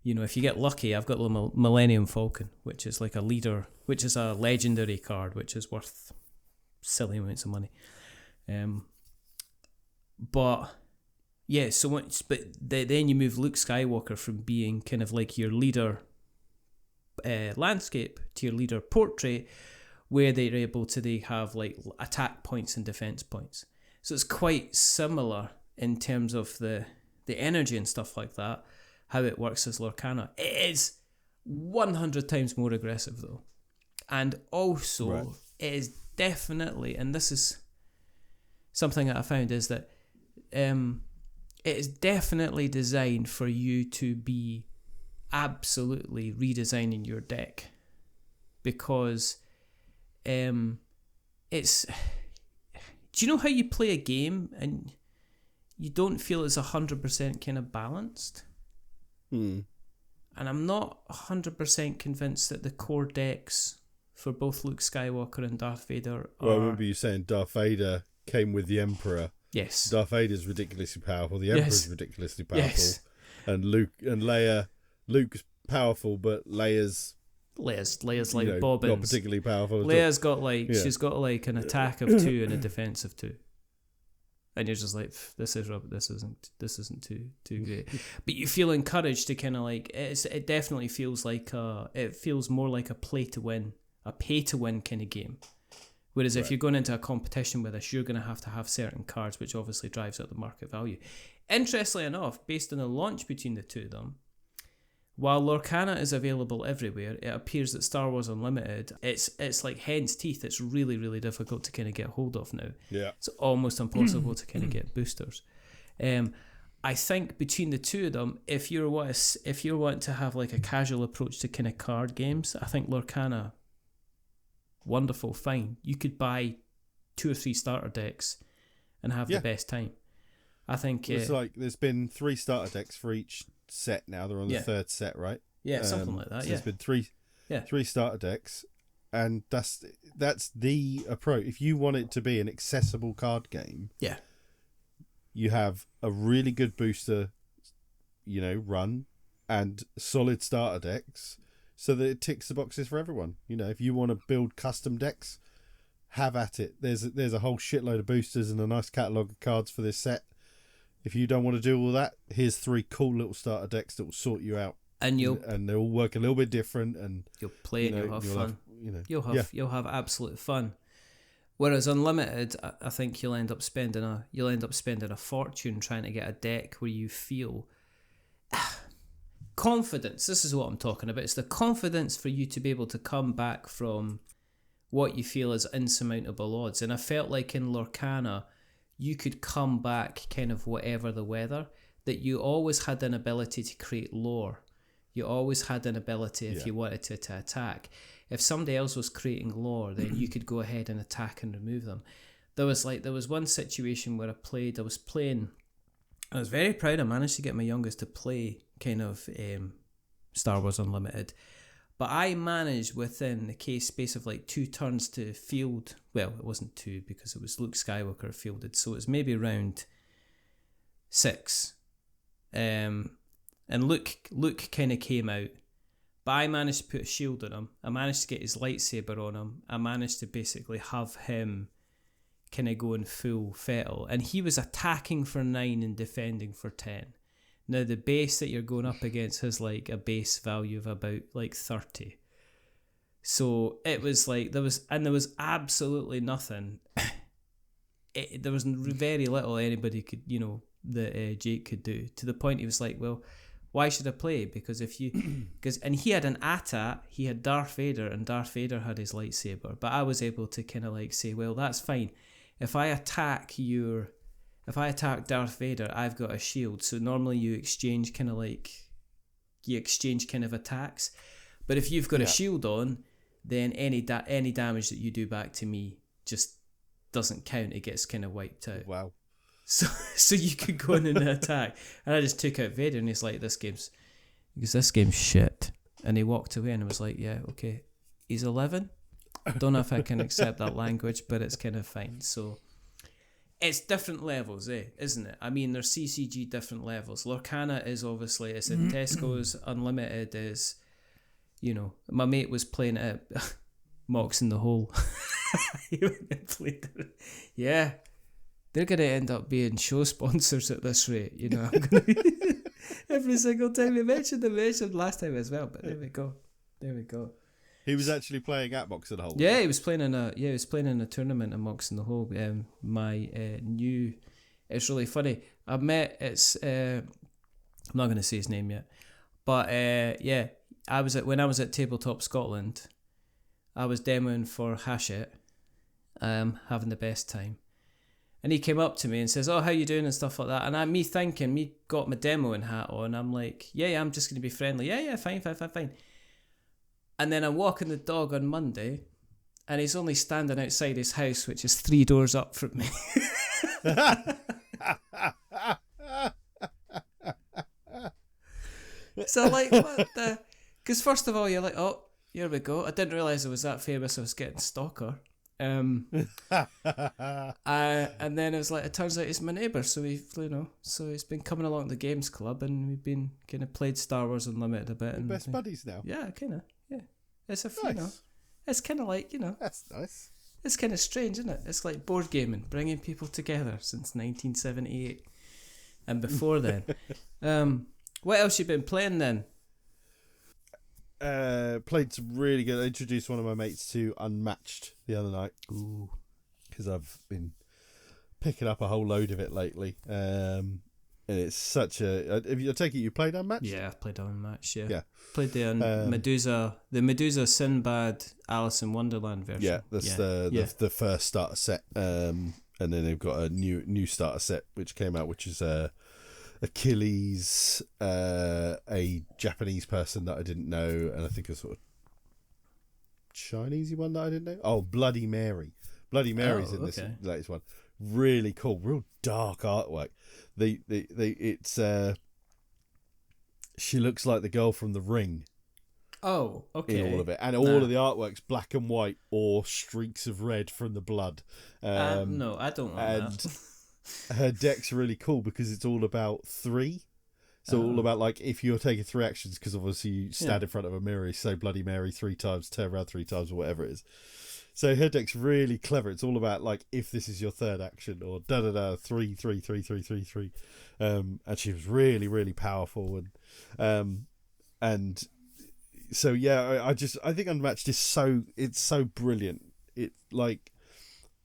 if you get lucky, I've got the Millennium Falcon, which is like a leader, which is a legendary card, which is worth silly amounts of money. Then you move Luke Skywalker from being kind of like your leader landscape to your leader portrait, where they're able to have like attack points and defense points. So it's quite similar in terms of the energy and stuff like that, how it works as Lorcana. It is 100 times more aggressive though. And also it is definitely, and this is something that I found, is that it is definitely designed for you to be absolutely redesigning your deck, because it's, do you know how you play a game and you don't feel it's 100% kind of balanced? And I'm not 100% convinced that the core decks for both Luke Skywalker and Darth Vader are... Well, I remember you saying Darth Vader came with the Emperor. Yes. Darth Vader's ridiculously powerful, the Emperor's ridiculously powerful, and Luke's powerful, but Leia's like Bobbins. Not particularly powerful. Leia's got like, she's got like an attack of 2 and a defense of 2, and you're just like, this isn't too great. But you feel encouraged to kind of like, it definitely feels like it feels more like a pay to win kind of game. Whereas if you're going into a competition with us, you're going to have certain cards, which obviously drives up the market value. Interestingly enough, based on the launch between the two of them, while Lorcana is available everywhere, it appears that Star Wars Unlimited, it's like hen's teeth. It's really, really difficult to kind of get hold of now. Yeah. It's almost impossible to kind of get boosters. I think between the two of them, if you're wanting to have like a casual approach to kind of card games, I think Lorcana, wonderful, fine. You could buy 2 or 3 starter decks and have the best time. I think it's like there's been 3 starter decks for each set now. They're on the 3rd set, right? Yeah, something like that. So there's been 3 starter decks, and that's the approach. If you want it to be an accessible card game, you have a really good booster, run, and solid starter decks, so that it ticks the boxes for everyone. If you want to build custom decks, have at it. There's a whole shitload of boosters and a nice catalogue of cards for this set. If you don't want to do all that, here's 3 cool little starter decks that will sort you out, and they all work a little bit different, and you'll play it. You'll have fun. You'll have absolute fun. Whereas unlimited, I think you'll end up spending a fortune trying to get a deck where you feel confidence. This is what I'm talking about. It's the confidence for you to be able to come back from what you feel is insurmountable odds. And I felt like in Lorcana, you could come back kind of whatever the weather, that you always had an ability to create lore. You always had an ability if you wanted to attack. If somebody else was creating lore, then you could go ahead and attack and remove them. There was one situation where I was playing. I was very proud I managed to get my youngest to play kind of Star Wars Unlimited. But I managed within the case space of like 2 turns to field. Well, it wasn't 2 because it was Luke Skywalker fielded. So it was maybe around 6. And Luke kind of came out. But I managed to put a shield on him. I managed to get his lightsaber on him. I managed to basically have him kind of going full fettle. And he was attacking for 9 and defending for 10. Now, the base that you're going up against has like a base value of about like 30. So it was like, there was absolutely nothing. There was very little anybody could, that Jake could do. To the point he was like, well, why should I play? Because and he had an AT-AT, he had Darth Vader, and Darth Vader had his lightsaber. But I was able to kind of like say, well, that's fine. If I attack Darth Vader, I've got a shield. So normally you exchange kind of attacks. But if you've got a shield on, then any damage that you do back to me just doesn't count. It gets kind of wiped out. Wow. So you could go in and attack. And I just took out Vader and he's like, this game's shit. And he walked away and I was like, yeah, okay. He's 11. I don't know if I can accept that language, but it's kind of fine. So it's different levels, isn't it? I mean, there's TeeCeeGees different levels. Lorcana is obviously, it's in Tesco's. Unlimited is, my mate was playing it at Mox in the Hole. He went and played it. Yeah. They're going to end up being show sponsors at this rate. I'm going to every single time we mentioned last time as well. But there we go. He was actually playing at Mox in the Hole. Yeah, he was playing in a tournament at Mox in the Hole. It's really funny. I've met I'm not going to say his name yet, but when I was at Tabletop Scotland, I was demoing for Hachette, having the best time. And he came up to me and says, "Oh, how you doing?" and stuff like that. And me got my demoing hat on. I'm like, yeah, I'm just going to be friendly. Yeah, fine. And then I'm walking the dog on Monday, and he's only standing outside his house, which is 3 doors up from me. So like, what the? Because first of all, you're like, oh, here we go. I didn't realise I was that famous. I was getting stalker. And then it was like, it turns out he's my neighbour, so so he's been coming along to the games club, and we've been kind of played Star Wars Unlimited a bit. And best buddies now. Yeah, kind of. Yeah, it's nice. It's kind of like That's nice. It's kind of strange, isn't it? It's like board gaming, bringing people together since 1978, and before then. What else you been playing then? Played some really good. I introduced one of my mates to UnMatched the other night. Ooh, because I've been picking up a whole load of it lately. And it's such a. I take it you played UnMatched? Yeah, I've played UnMatched. Yeah. Yeah. Played the Medusa Sinbad Alice in Wonderland version. Yeah, that's the first starter set. And then they've got a new starter set which came out, which is Achilles, a Japanese person that I didn't know, and I think a sort of Chinese one that I didn't know. Oh, Bloody Mary. Bloody Mary's in this latest one. Really cool, real dark artwork. She looks like the girl from The Ring. Oh, okay. In all of it, and all of the artwork's black and white or streaks of red from the blood. No, I don't want that. Her deck's really cool because it's all about 3. So all about like if you're taking 3 actions, because obviously you stand in front of a mirror, you say Bloody Mary 3 times, turn around 3 times, or whatever it is. So her deck's really clever. It's all about like if this is your 3rd action, or 3 3 3 3 3 3. And she was really, really powerful, and so yeah, I think UnMatched is so brilliant. It like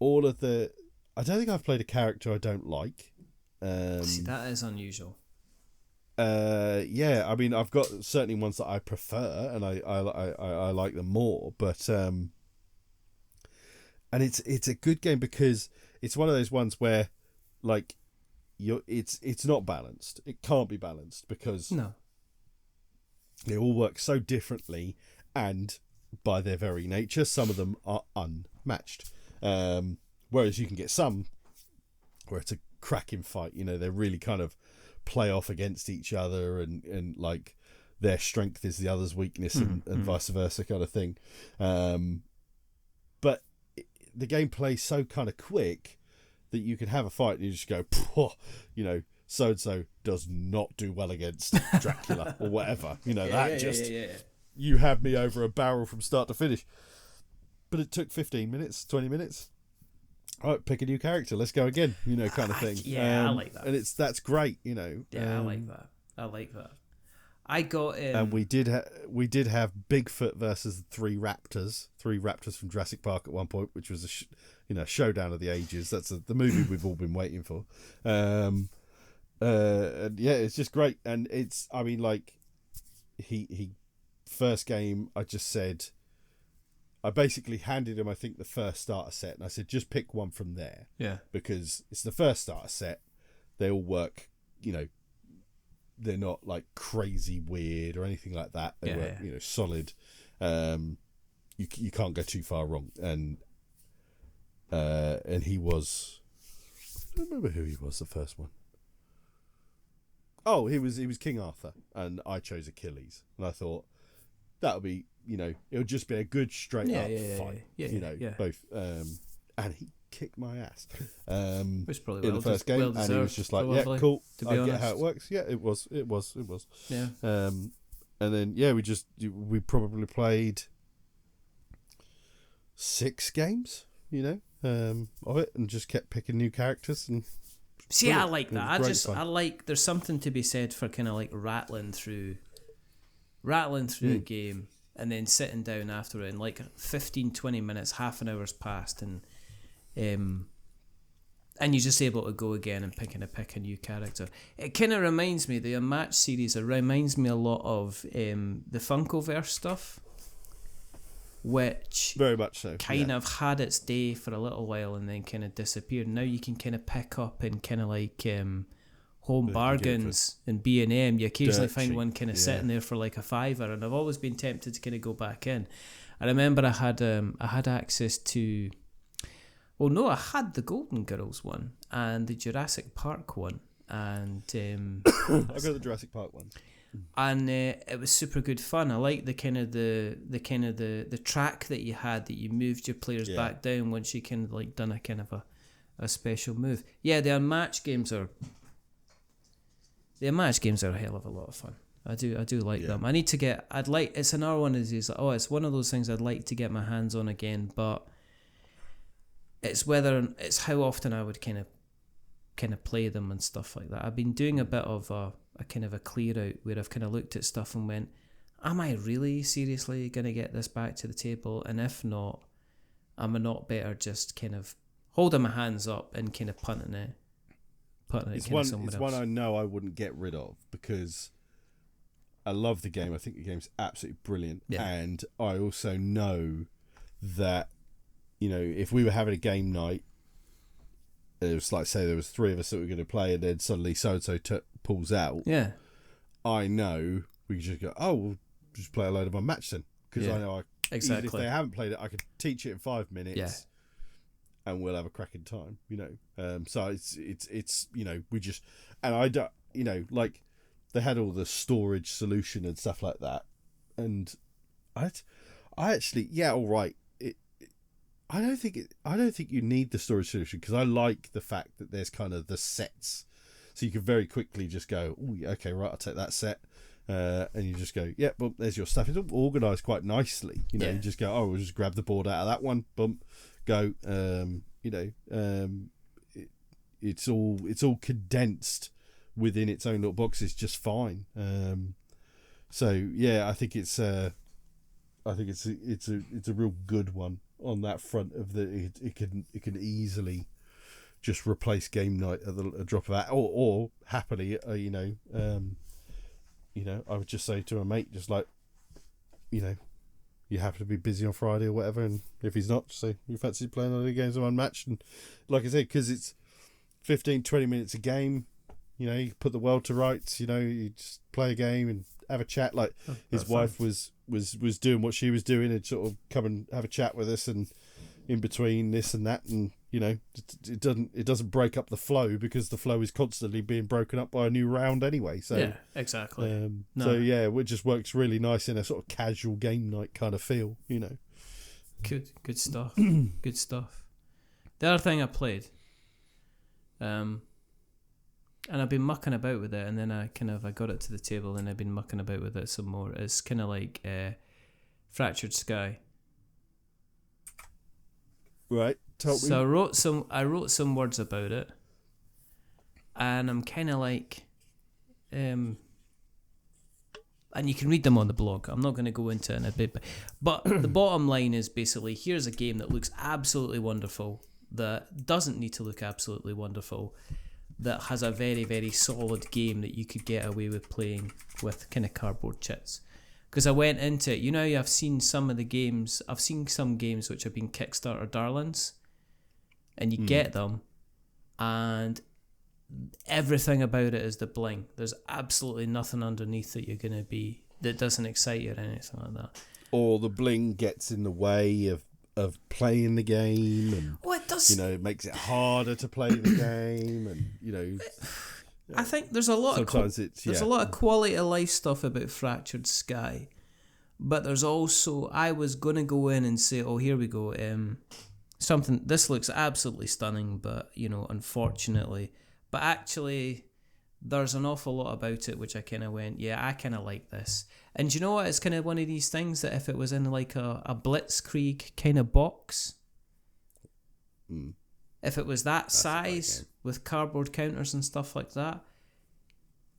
all of the. I don't think I've played a character I don't like. See, that is unusual. Yeah, I mean, I've got certainly ones that I prefer, and I like them more. But and it's a good game because it's one of those ones where, like, it's not balanced. It can't be balanced because they all work so differently, and by their very nature, some of them are unmatched. Whereas you can get some where it's a cracking fight. You know, they really kind of play off against each other, and like their strength is the other's weakness, and vice versa, kind of thing. But the game plays so kind of quick that you can have a fight and you just go, you know, so and so does not do well against Dracula or whatever. You know, you had me over a barrel from start to finish. But it took 15 minutes, 20 minutes. All right, pick a new character. Let's go again. You know, kind of thing. Yeah, I like that. And that's great. You know. Yeah, I like that. I like that. I got and we did have Bigfoot versus three raptors from Jurassic Park at one point, which was a showdown of the ages. That's the movie we've all been waiting for. And yeah, it's just great. And it's, I mean, like he first game, I just said, I basically handed him, I think, the first starter set, and I said, just pick one from there. Yeah. Because it's the first starter set. They all work, you know, they're not like crazy weird or anything like that. They work, you know, solid. You can't go too far wrong. And he was, I don't remember who he was, the first one. Oh, he was King Arthur, and I chose Achilles, and I thought that would be, you know, it would just be a good straight up fight. Both. And he kicked my ass. Which probably in the first game, and he was just like, probably, yeah, cool. I honest. get how it works. Yeah, it was. Yeah. And then we probably played 6 games, you know, of it, and just kept picking new characters and. See, I like that. I like. There's something to be said for kind of like rattling through a game and then sitting down after it, and like 15, 20 minutes, half an hour's passed, and you're just able to go again and pick a new character. It kind of reminds me, the Unmatched series. It reminds me a lot of the Funkoverse stuff, which very much so kind of had its day for a little while and then kind of disappeared. Now you can kind of pick up in kind of like Home Bargains and B&M. You occasionally find one kind of sitting there for like a $5, and I've always been tempted to kind of go back in. I remember I had access to, well, no, I had the Golden Girls one and the Jurassic Park one, and I got the Jurassic Park one. And it was super good fun. I like the track that you had, that you moved your players back down once you kind of like done a kind of a special move. Yeah, the Unmatched games are a hell of a lot of fun. I do like them. I need to get. It's another one of these. It's one of those things I'd like to get my hands on again, but it's how often I would kind of play them and stuff like that. I've been doing a bit of a kind of a clear out where I've kind of looked at stuff and went, am I really seriously going to get this back to the table? And if not, am I not better just kind of holding my hands up and kind of punting it it's one I know I wouldn't get rid of, because I love the game. I think the game's absolutely brilliant. Yeah. And I also know that, you know, if we were having a game night, it was like, say there was 3 of us that were going to play, and then suddenly so-and-so pulls out. Yeah. I know we could just go, we'll just play a load of Unmatched then. Because I know even if they haven't played it, I could teach it in 5 minutes. Yeah. And we'll have a cracking time, you know. So it's you know, we just, and I don't, you know, like they had all the storage solution and stuff like that, and I actually, all right. I don't think you need the storage solution, because I like the fact that there's kind of the sets, so you can very quickly just go, okay, right, I'll take that set, and you just go, well, there's your stuff. It's all organised quite nicely, you know. You just go, we'll just grab the board out of that one, bump, go, you know, it's all condensed within its own little boxes just fine. So yeah, I think it's a real good one. on that front of the it can easily just replace game night at a drop of that, or happily, I would just say to a mate, just like, you have to be busy on Friday or whatever, and if he's not, just say you fancy playing other games of Unmatched, and like I said, because it's 15-20 minutes a game, you put the world to rights, you just play a game and have a chat. Like his wife was doing what she was doing, and sort of come and have a chat with us, and in between this and that, and it doesn't break up the flow, because the flow is constantly being broken up by a new round anyway. So yeah, exactly. So yeah, it just works really nice in a sort of casual game night kind of feel. Good stuff. Good stuff. The other thing I played, and I've been mucking about with it, and then I got it to the table, and I've been mucking about with it some more. It's kind of like Fractured Sky. Right. So I wrote some words about it, and I'm kind of like, and you can read them on the blog. I'm not going to go into it in a bit, but the bottom line is basically, here's a game that looks absolutely wonderful, that doesn't need to look absolutely wonderful, that has a very, very solid game that you could get away with playing with kind of cardboard chits. Because I went into it, I've seen some games which have been Kickstarter darlings, and you get them, and everything about it is the bling. There's absolutely nothing underneath that doesn't excite you or anything like that. Or the bling gets in the way of playing the game, and it does. It makes it harder to play the game, and I think there's a lot a lot of quality of life stuff about Fractured Sky, but there's also, I was going to go in and say, oh, here we go, something, this looks absolutely stunning, but unfortunately, but actually there's an awful lot about it which I kind of went, yeah, I kind of like this. And you know what, it's kind of one of these things that if it was in like a Blitzkrieg kind of box, if it was that size with cardboard counters and stuff like that,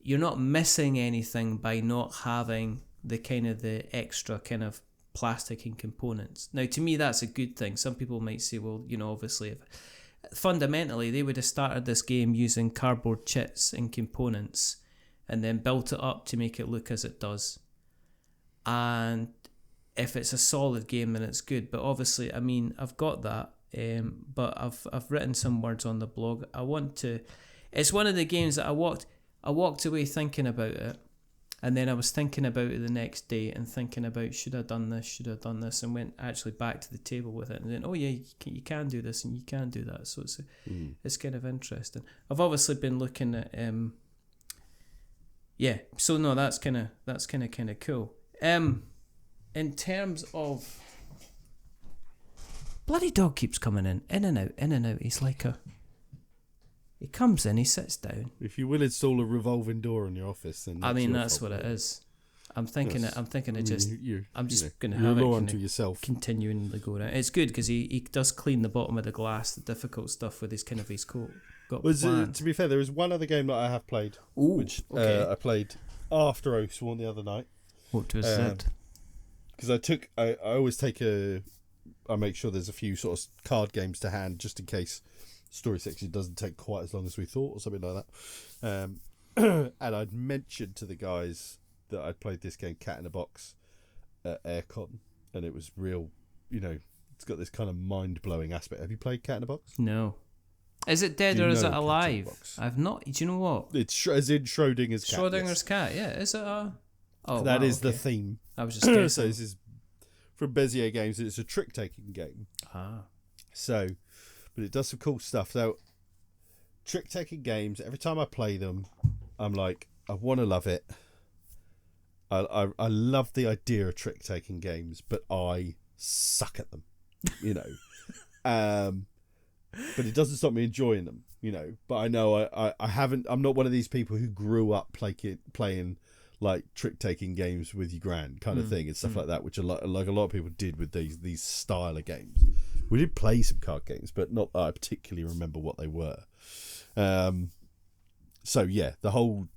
you're not missing anything by not having the extra kind of plastic and components. Now, to me, that's a good thing. Some people might say, well, obviously, fundamentally, they would have started this game using cardboard chits and components and then built it up to make it look as it does. And if it's a solid game, then it's good. But obviously, I mean, I've got that. But I've written some words on the blog. It's one of the games that I walked away thinking about it, and then I was thinking about it the next day and thinking about, should I have done this, and went actually back to the table with it, and then, oh yeah, you can do this and you can do that. So it's kind of interesting. I've obviously been looking at so no, that's kind of cool. In terms of, bloody dog keeps coming in and out. He's like he comes in, he sits down. If you will install a revolving door in your office, then that's what it is. I'm thinking I'm just going to have it kind to yourself. Continually go down. It's good because he does clean the bottom of the glass, the difficult stuff with his coat. To be fair, there is one other game that I have played, which I played after Oathsworn the other night. What was that? Because I always I make sure there's a few sort of card games to hand, just in case story section doesn't take quite as long as we thought, or something like that. And I'd mentioned to the guys that I'd played this game, Cat in a Box, at Aircon, and it was real, it's got this kind of mind-blowing aspect. Have you played Cat in a Box? No. Is it dead or is it alive? I've not. Do you know what? It's as in Schrodinger's cat. Schrodinger's cat, yeah. Is it a... Oh, that is the theme. I was just guessing. So this is from Bezier Games. It's a trick-taking game. So, but it does some cool stuff. So, trick-taking games, every time I play them, I'm like, I want to love it. I love the idea of trick-taking games, but I suck at them, but it doesn't stop me enjoying them, But I know I haven't. I'm not one of these people who grew up playing like trick-taking games with your gran kind of thing and stuff like that, which a lot of people did with these style of games. We did play some card games, but not that I particularly remember what they were. So yeah, the whole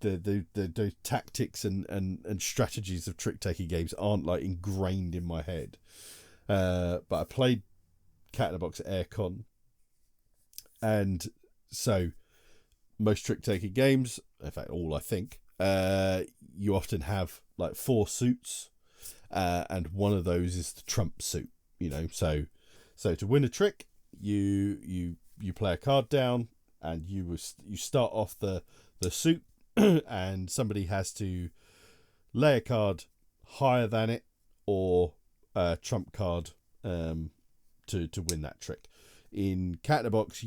the tactics and strategies of trick-taking games aren't like ingrained in my head. But I played Cat in a Box at Aircon, and so most trick-taking games, in fact all I think, you often have like 4 suits, and one of those is the trump suit. So to win a trick, you play a card down, and you start off the suit, and somebody has to lay a card higher than it, or a trump card, to win that trick. In Cat in a Box,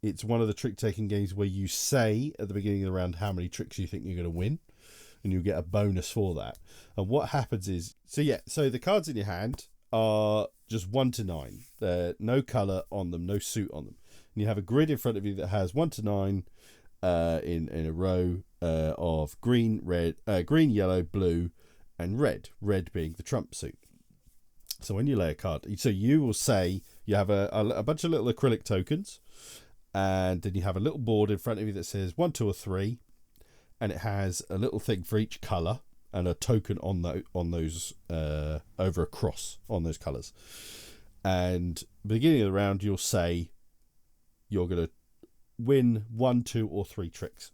it's one of the trick-taking games where you say at the beginning of the round how many tricks you think you're going to win, and you get a bonus for that. And what happens is, so the cards in your hand are just 1 to 9. No colour on them, no suit on them. And you have a grid in front of you that has 1 to 9 in a row of green, yellow, blue, and red. Red being the trump suit. So when you lay a card, so you will say you have a bunch of little acrylic tokens, and then you have a little board in front of you that says 1, 2, or 3, and it has a little thing for each colour and a token on those over a cross on those colours. And beginning of the round, you'll say you're going to win 1, 2, or 3 tricks.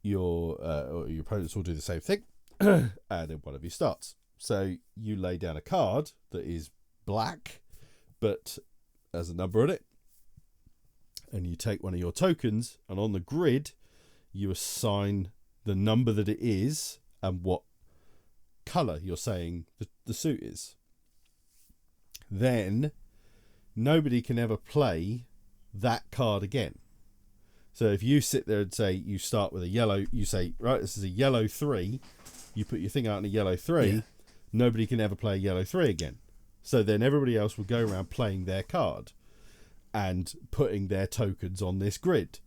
Your opponents will do the same thing, and then one of you starts. So you lay down a card that is black, but has a number on it, and you take one of your tokens, and on the grid you assign the number that it is and what colour you're saying the suit is. Then nobody can ever play that card again. So if you sit there and say you start with a yellow, you say, right, this is a yellow 3, you put your thing out in a yellow 3, nobody can ever play a yellow 3 again. So then everybody else will go around playing their card and putting their tokens on this grid.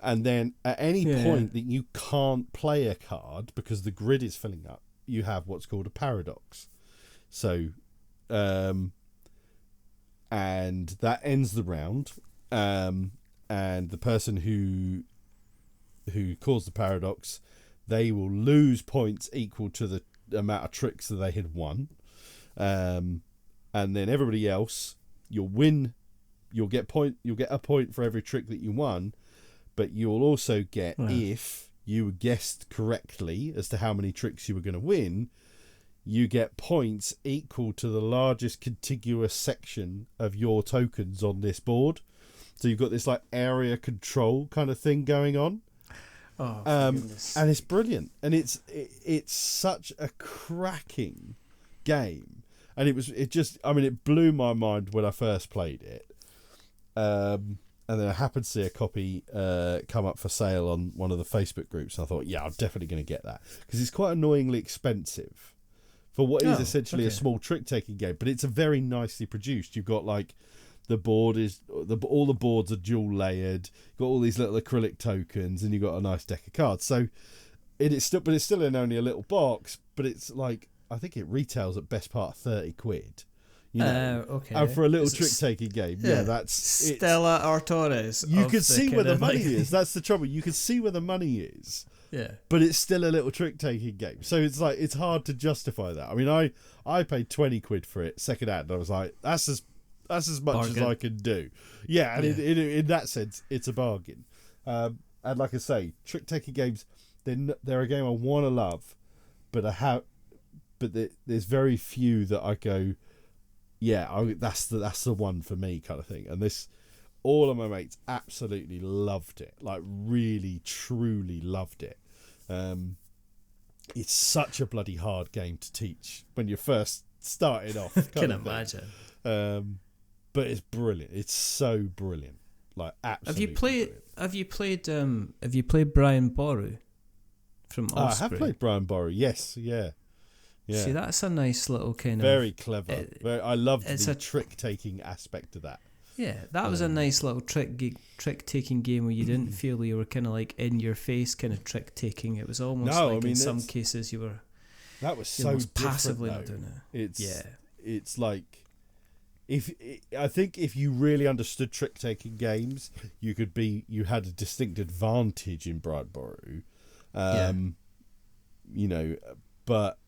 And then at any point that you can't play a card because the grid is filling up, you have what's called a paradox. So, and that ends the round. And the person who caused the paradox, they will lose points equal to the amount of tricks that they had won. And then everybody else, you'll win. You'll get a point for every trick that you won, but you'll also get, if you guessed correctly as to how many tricks you were going to win, you get points equal to the largest contiguous section of your tokens on this board. So you've got this like area control kind of thing going on. Oh, and it's brilliant, and it's such a cracking game, and it blew my mind when I first played it. And then I happened to see a copy come up for sale on one of the Facebook groups, and I thought, yeah, I'm definitely going to get that, because it's quite annoyingly expensive for what is essentially a small trick-taking game, but it's a very nicely produced. You've got like the board is all the boards are dual layered. You've got all these little acrylic tokens, and you've got a nice deck of cards. So it's still in only a little box, but it's like, I think it retails at best part £30. And for a little trick-taking game, that's Stella Artois. You can see where the money is. That's the trouble. You can see where the money is. Yeah, but it's still a little trick-taking game. So it's like, it's hard to justify that. I mean, I paid £20 for it second hand, and I was like, that's as much bargain. as I can do. Yeah, and in that sense, it's a bargain. And like I say, trick-taking games, they're a game I want to love, but there's very few that I go, that's the one for me kind of thing. And all of my mates absolutely loved it, like really, truly loved it. It's such a bloody hard game to teach when you're first starting off. Can imagine. But it's brilliant. It's so brilliant. Like, absolutely. Have you played Brian Boru from Osprey? I have played Brian Boru. Yes, yeah. See, that's a nice little kind very clever. I loved the trick-taking aspect of that. Yeah, that was a nice little trick-taking game where you didn't feel you were kind of like in your face kind of trick-taking. It was almost in some cases you were. That was so passively though. Not doing it. It's like, I think if you really understood trick-taking games, you had a distinct advantage in Brian Boru. But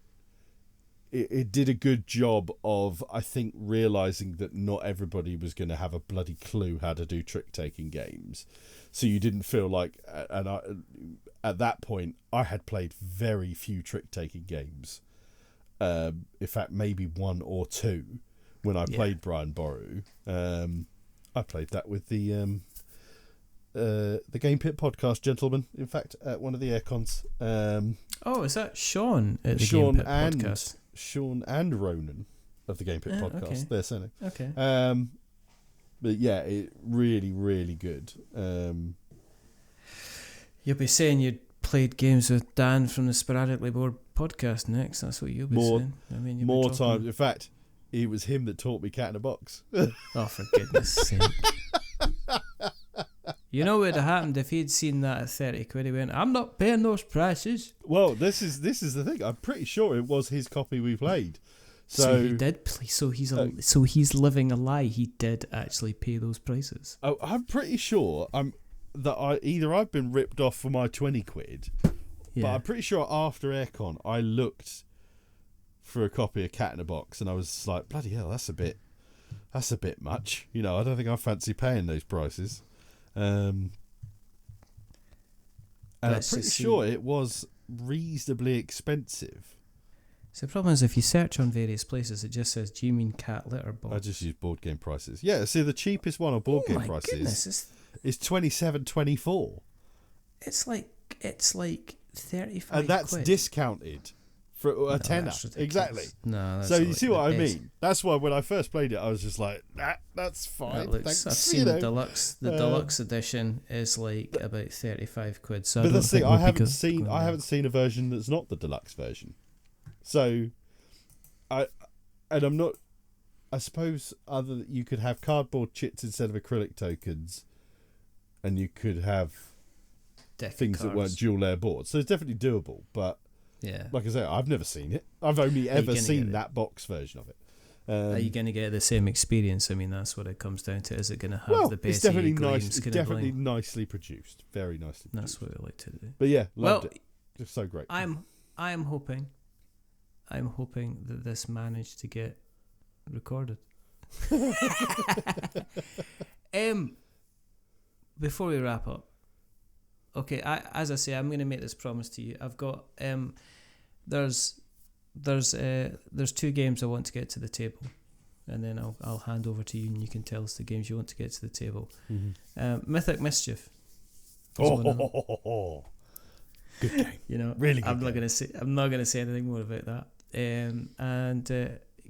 it did a good job of, I think, realising that not everybody was going to have a bloody clue how to do trick-taking games. So you didn't feel like... And at that point, I had played very few trick-taking games. In fact, maybe one or two when I played Brian Boru. I played that with the Game Pit podcast gentleman, in fact, at one of the aircons. Is that Sean at the Game Pit podcast? Sean and Ronan of the Game Pit podcast. Okay. They're saying. Okay. But yeah, it really, really good. You'll be saying you'd played games with Dan from the Sporadically Bored podcast next. That's what you'll be saying. I mean, more times. In fact, it was him that taught me Cat in a Box. Oh, for goodness sake. You know what would have happened if he'd seen that at 30 quid? He went, I'm not paying those prices. Well, this is the thing. I'm pretty sure it was his copy we played. So he did play. So he's living a lie. He did actually pay those prices. Oh, I'm pretty sure I've been ripped off for my 20 quid, but I'm pretty sure after Aircon I looked for a copy of Cat in a Box and I was like, bloody hell, that's a bit much. I don't think I fancy paying those prices. And I'm pretty sure it was reasonably expensive. So the problem is if you search on various places, it just says, do you mean cat litter box? I just use board game prices. Yeah, see, the cheapest one on board game prices is $27.24. It's like 35 and that's quid. Discounted for a tenner. Exactly. No, so you see what I mean? That's why when I first played it, I was just like, that's fine. I've seen the deluxe. The deluxe edition is like about 35 quid. So but that's the thing. I haven't seen a version that's not the deluxe version. So, I'm not. I suppose you could have cardboard chits instead of acrylic tokens, and you could have things that weren't dual layer boards. So it's definitely doable. But like I say, I've never seen it. I've only ever seen that box version of it. Are you going to get the same experience? I mean, that's what it comes down to. Is it going to have the basic? It's definitely nice. It's definitely nicely produced. Very nicely produced. That's what I like to do. But yeah, loved it. Just so great. I'm hoping that this managed to get recorded. Before we wrap up, okay, as I say, I'm going to make this promise to you. I've got there's 2 games I want to get to the table, and then I'll hand over to you, and you can tell us the games you want to get to the table. Mm-hmm. Mythic Mischief. Good game. Really good. I'm not going to say anything more about that. And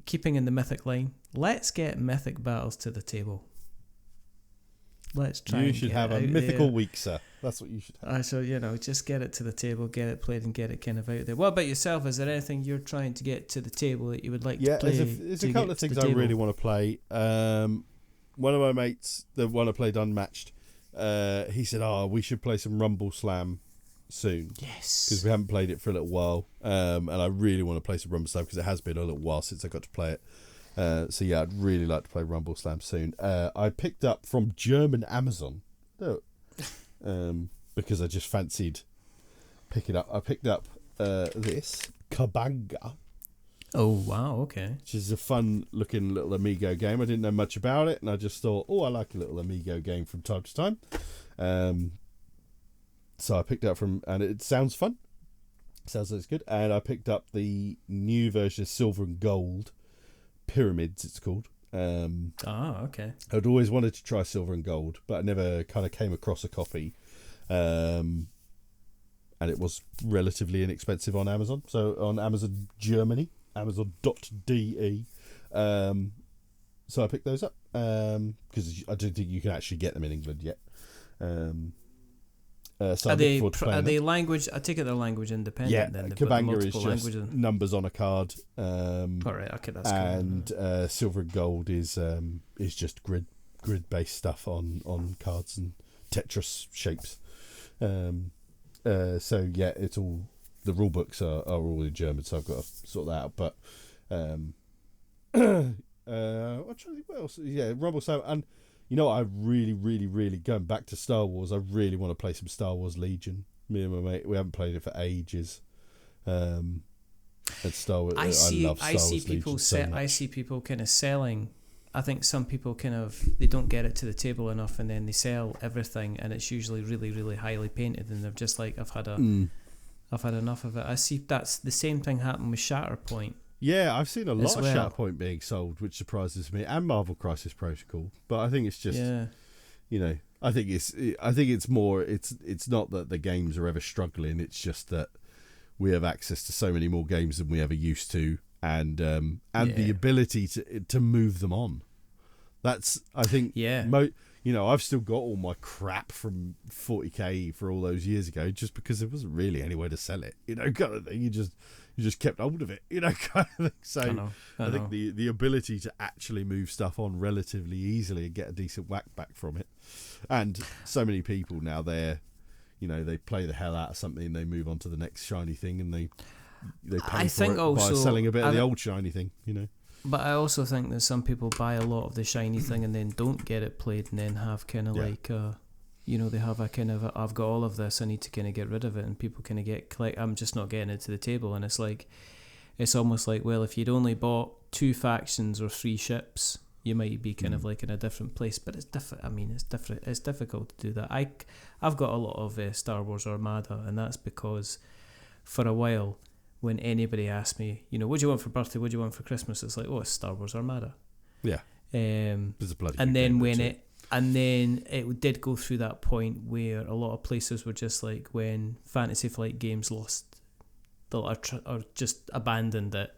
keeping in the Mythic line, let's get Mythic battles to the table. Let's try. You should have a mythical week, sir. That's what you should have. So just get it to the table, get it played, and get it kind of out there. What about yourself? Is there anything you're trying to get to the table that you would like to play? Yeah, there's a couple of things I really want to play. One of my mates, the one I played Unmatched, he said, we should play some Rumble Slam soon. Yes. Because we haven't played it for a little while. And I really want to play some Rumble Slam because it has been a little while since I got to play it. So yeah, I'd really like to play Rumble Slam soon. I picked up from German Amazon, because I just fancied picking up. I picked up this Kabanga. Oh wow, okay. Which is a fun looking little Amigo game. I didn't know much about it, and I just thought, I like a little Amigo game from time to time. So I picked it up and it sounds fun. Sounds like it's good. And I picked up the new version of Silver and Gold. Pyramids, it's called. Okay. I'd always wanted to try Silver and Gold, but I never kind of came across a copy. And it was relatively inexpensive on Amazon. So on Amazon Germany, Amazon.de. So I picked those up because I don't think you can actually get them in England yet. So are they language? I take it they're language independent. Yeah, then Kabanga is just numbers on a card. All right, okay, that's and cool. Silver and Gold is just grid based stuff on cards and Tetris shapes. So yeah, it's all the rule books are all in German, so I've got to sort that out. But I'm trying to think what else. Yeah, Rumble Slam. And you know, I really, really, really, going back to Star Wars, I really want to play some Star Wars Legion. Me and my mate, we haven't played it for ages. at Star Wars. I see love Star Wars people Legion so I much. see people kind of selling. I think some people they don't get it to the table enough, and then they sell everything, and it's usually really, really highly painted, and they're just like, I've had enough of it. I see that's the same thing happen with Shatterpoint. Yeah, I've seen a lot of well. Shatterpoint being sold, which surprises me, and Marvel Crisis Protocol. But I think it's just, I think it's more. It's not that the games are ever struggling. It's just that we have access to so many more games than we ever used to, and the ability to move them on. That's, I think, I've still got all my crap from 40k for all those years ago, just because there wasn't really anywhere to sell it, kind of thing. You just kept hold of it, kind of thing. So I think the ability to actually move stuff on relatively easily and get a decent whack back from it, and so many people now they play the hell out of something and they move on to the next shiny thing, and they pay for it by selling a bit of the old shiny thing, But I also think that some people buy a lot of the shiny thing and then don't get it played, and then have kind of like they have a kind of I've got all of this, I need to kind of get rid of it, and people kind of get I'm just not getting it to the table, and it's almost like, well, if you'd only bought 2 factions or 3 ships, you might be kind of like in a different place. But it's different. I mean, it's difficult to do that. I've got a lot of Star Wars Armada, and that's because for a while, when anybody asks me, what do you want for birthday, what do you want for Christmas, it's like, oh, it's Star Wars Armada. Yeah. It's a bloody and good then game, then it did go through that point where a lot of places were just like, when Fantasy Flight Games lost, or just abandoned it,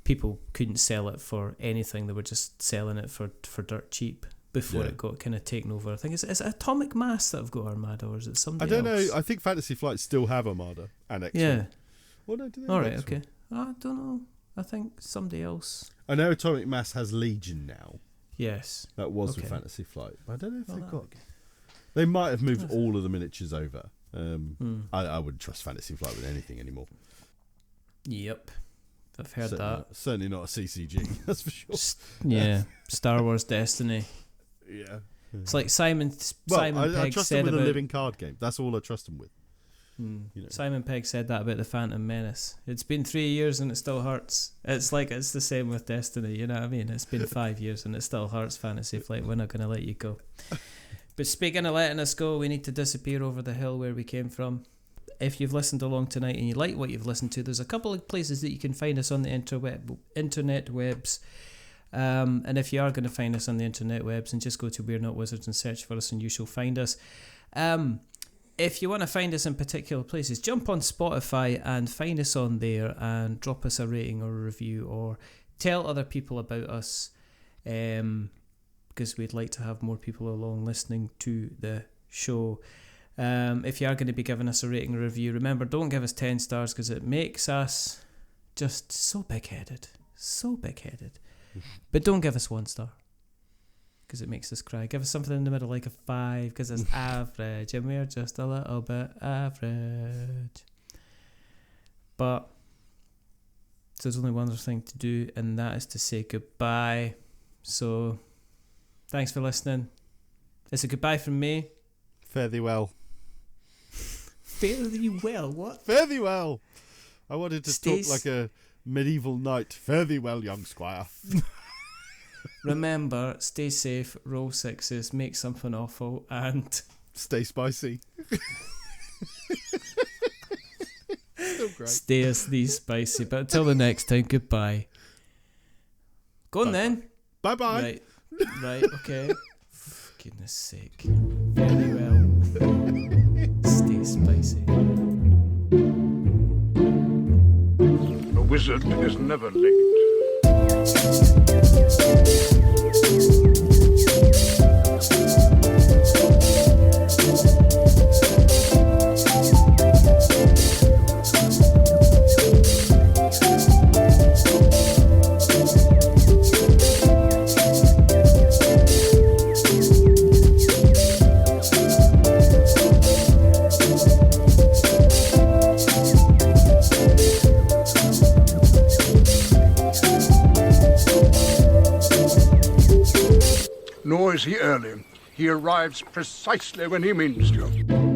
people couldn't sell it for anything. They were just selling it for dirt cheap before it got kind of taken over. I think it's Atomic Mass that have got Armada, or is it somebody else? I don't know. I think Fantasy Flight still have Armada and X-Wing. Yeah. Well, no, do they? All right, okay. I don't know. I think somebody else. I know Atomic Mass has Legion now. Yes. That was with Fantasy Flight. I don't know if they've got... They might have moved all of the miniatures over. I wouldn't trust Fantasy Flight with anything anymore. Yep. I've heard that. Certainly not a CCG, that's for sure. Yeah. Star Wars Destiny. Yeah. It's like Simon I Pegg trust said them with about... a living card game. That's all I trust them with. Simon Pegg said that about the Phantom Menace. It's been 3 years and it still hurts. It's like, it's the same with Destiny, you know what I mean? It's been 5 years and it still hurts. Fantasy Flight, we're not going to let you go. But speaking of letting us go, we need to disappear over the hill where we came from. If you've listened along tonight and you like what you've listened to, there's a couple of places that you can find us on the internet webs. And if you are going to find us on the internet webs, and just go to We're Not Wizards and search for us and you shall find us. If you want to find us in particular places, jump on Spotify and find us on there and drop us a rating or a review, or tell other people about us, because we'd like to have more people along listening to the show. If you are going to be giving us a rating or review, remember, don't give us 10 stars, because it makes us just so big-headed. But don't give us 1 star, because it makes us cry. Give us something in the middle, like a 5, because it's average, and we're just a little bit average. But there's only one other thing to do, and that is to say goodbye. So, thanks for listening. It's a goodbye from me. Fare thee well. Fare thee well? What? Fare thee well. I wanted to talk like a medieval knight. Fare thee well, young squire. Remember, stay safe, roll 6s, make something awful, and... Stay spicy. Still great. Stay as these spicy. But until the next time, goodbye. Go on then. Bye-bye. Right, okay. For goodness sake. Very well. Stay spicy. A wizard is never late. Nor is he early. He arrives precisely when he means to.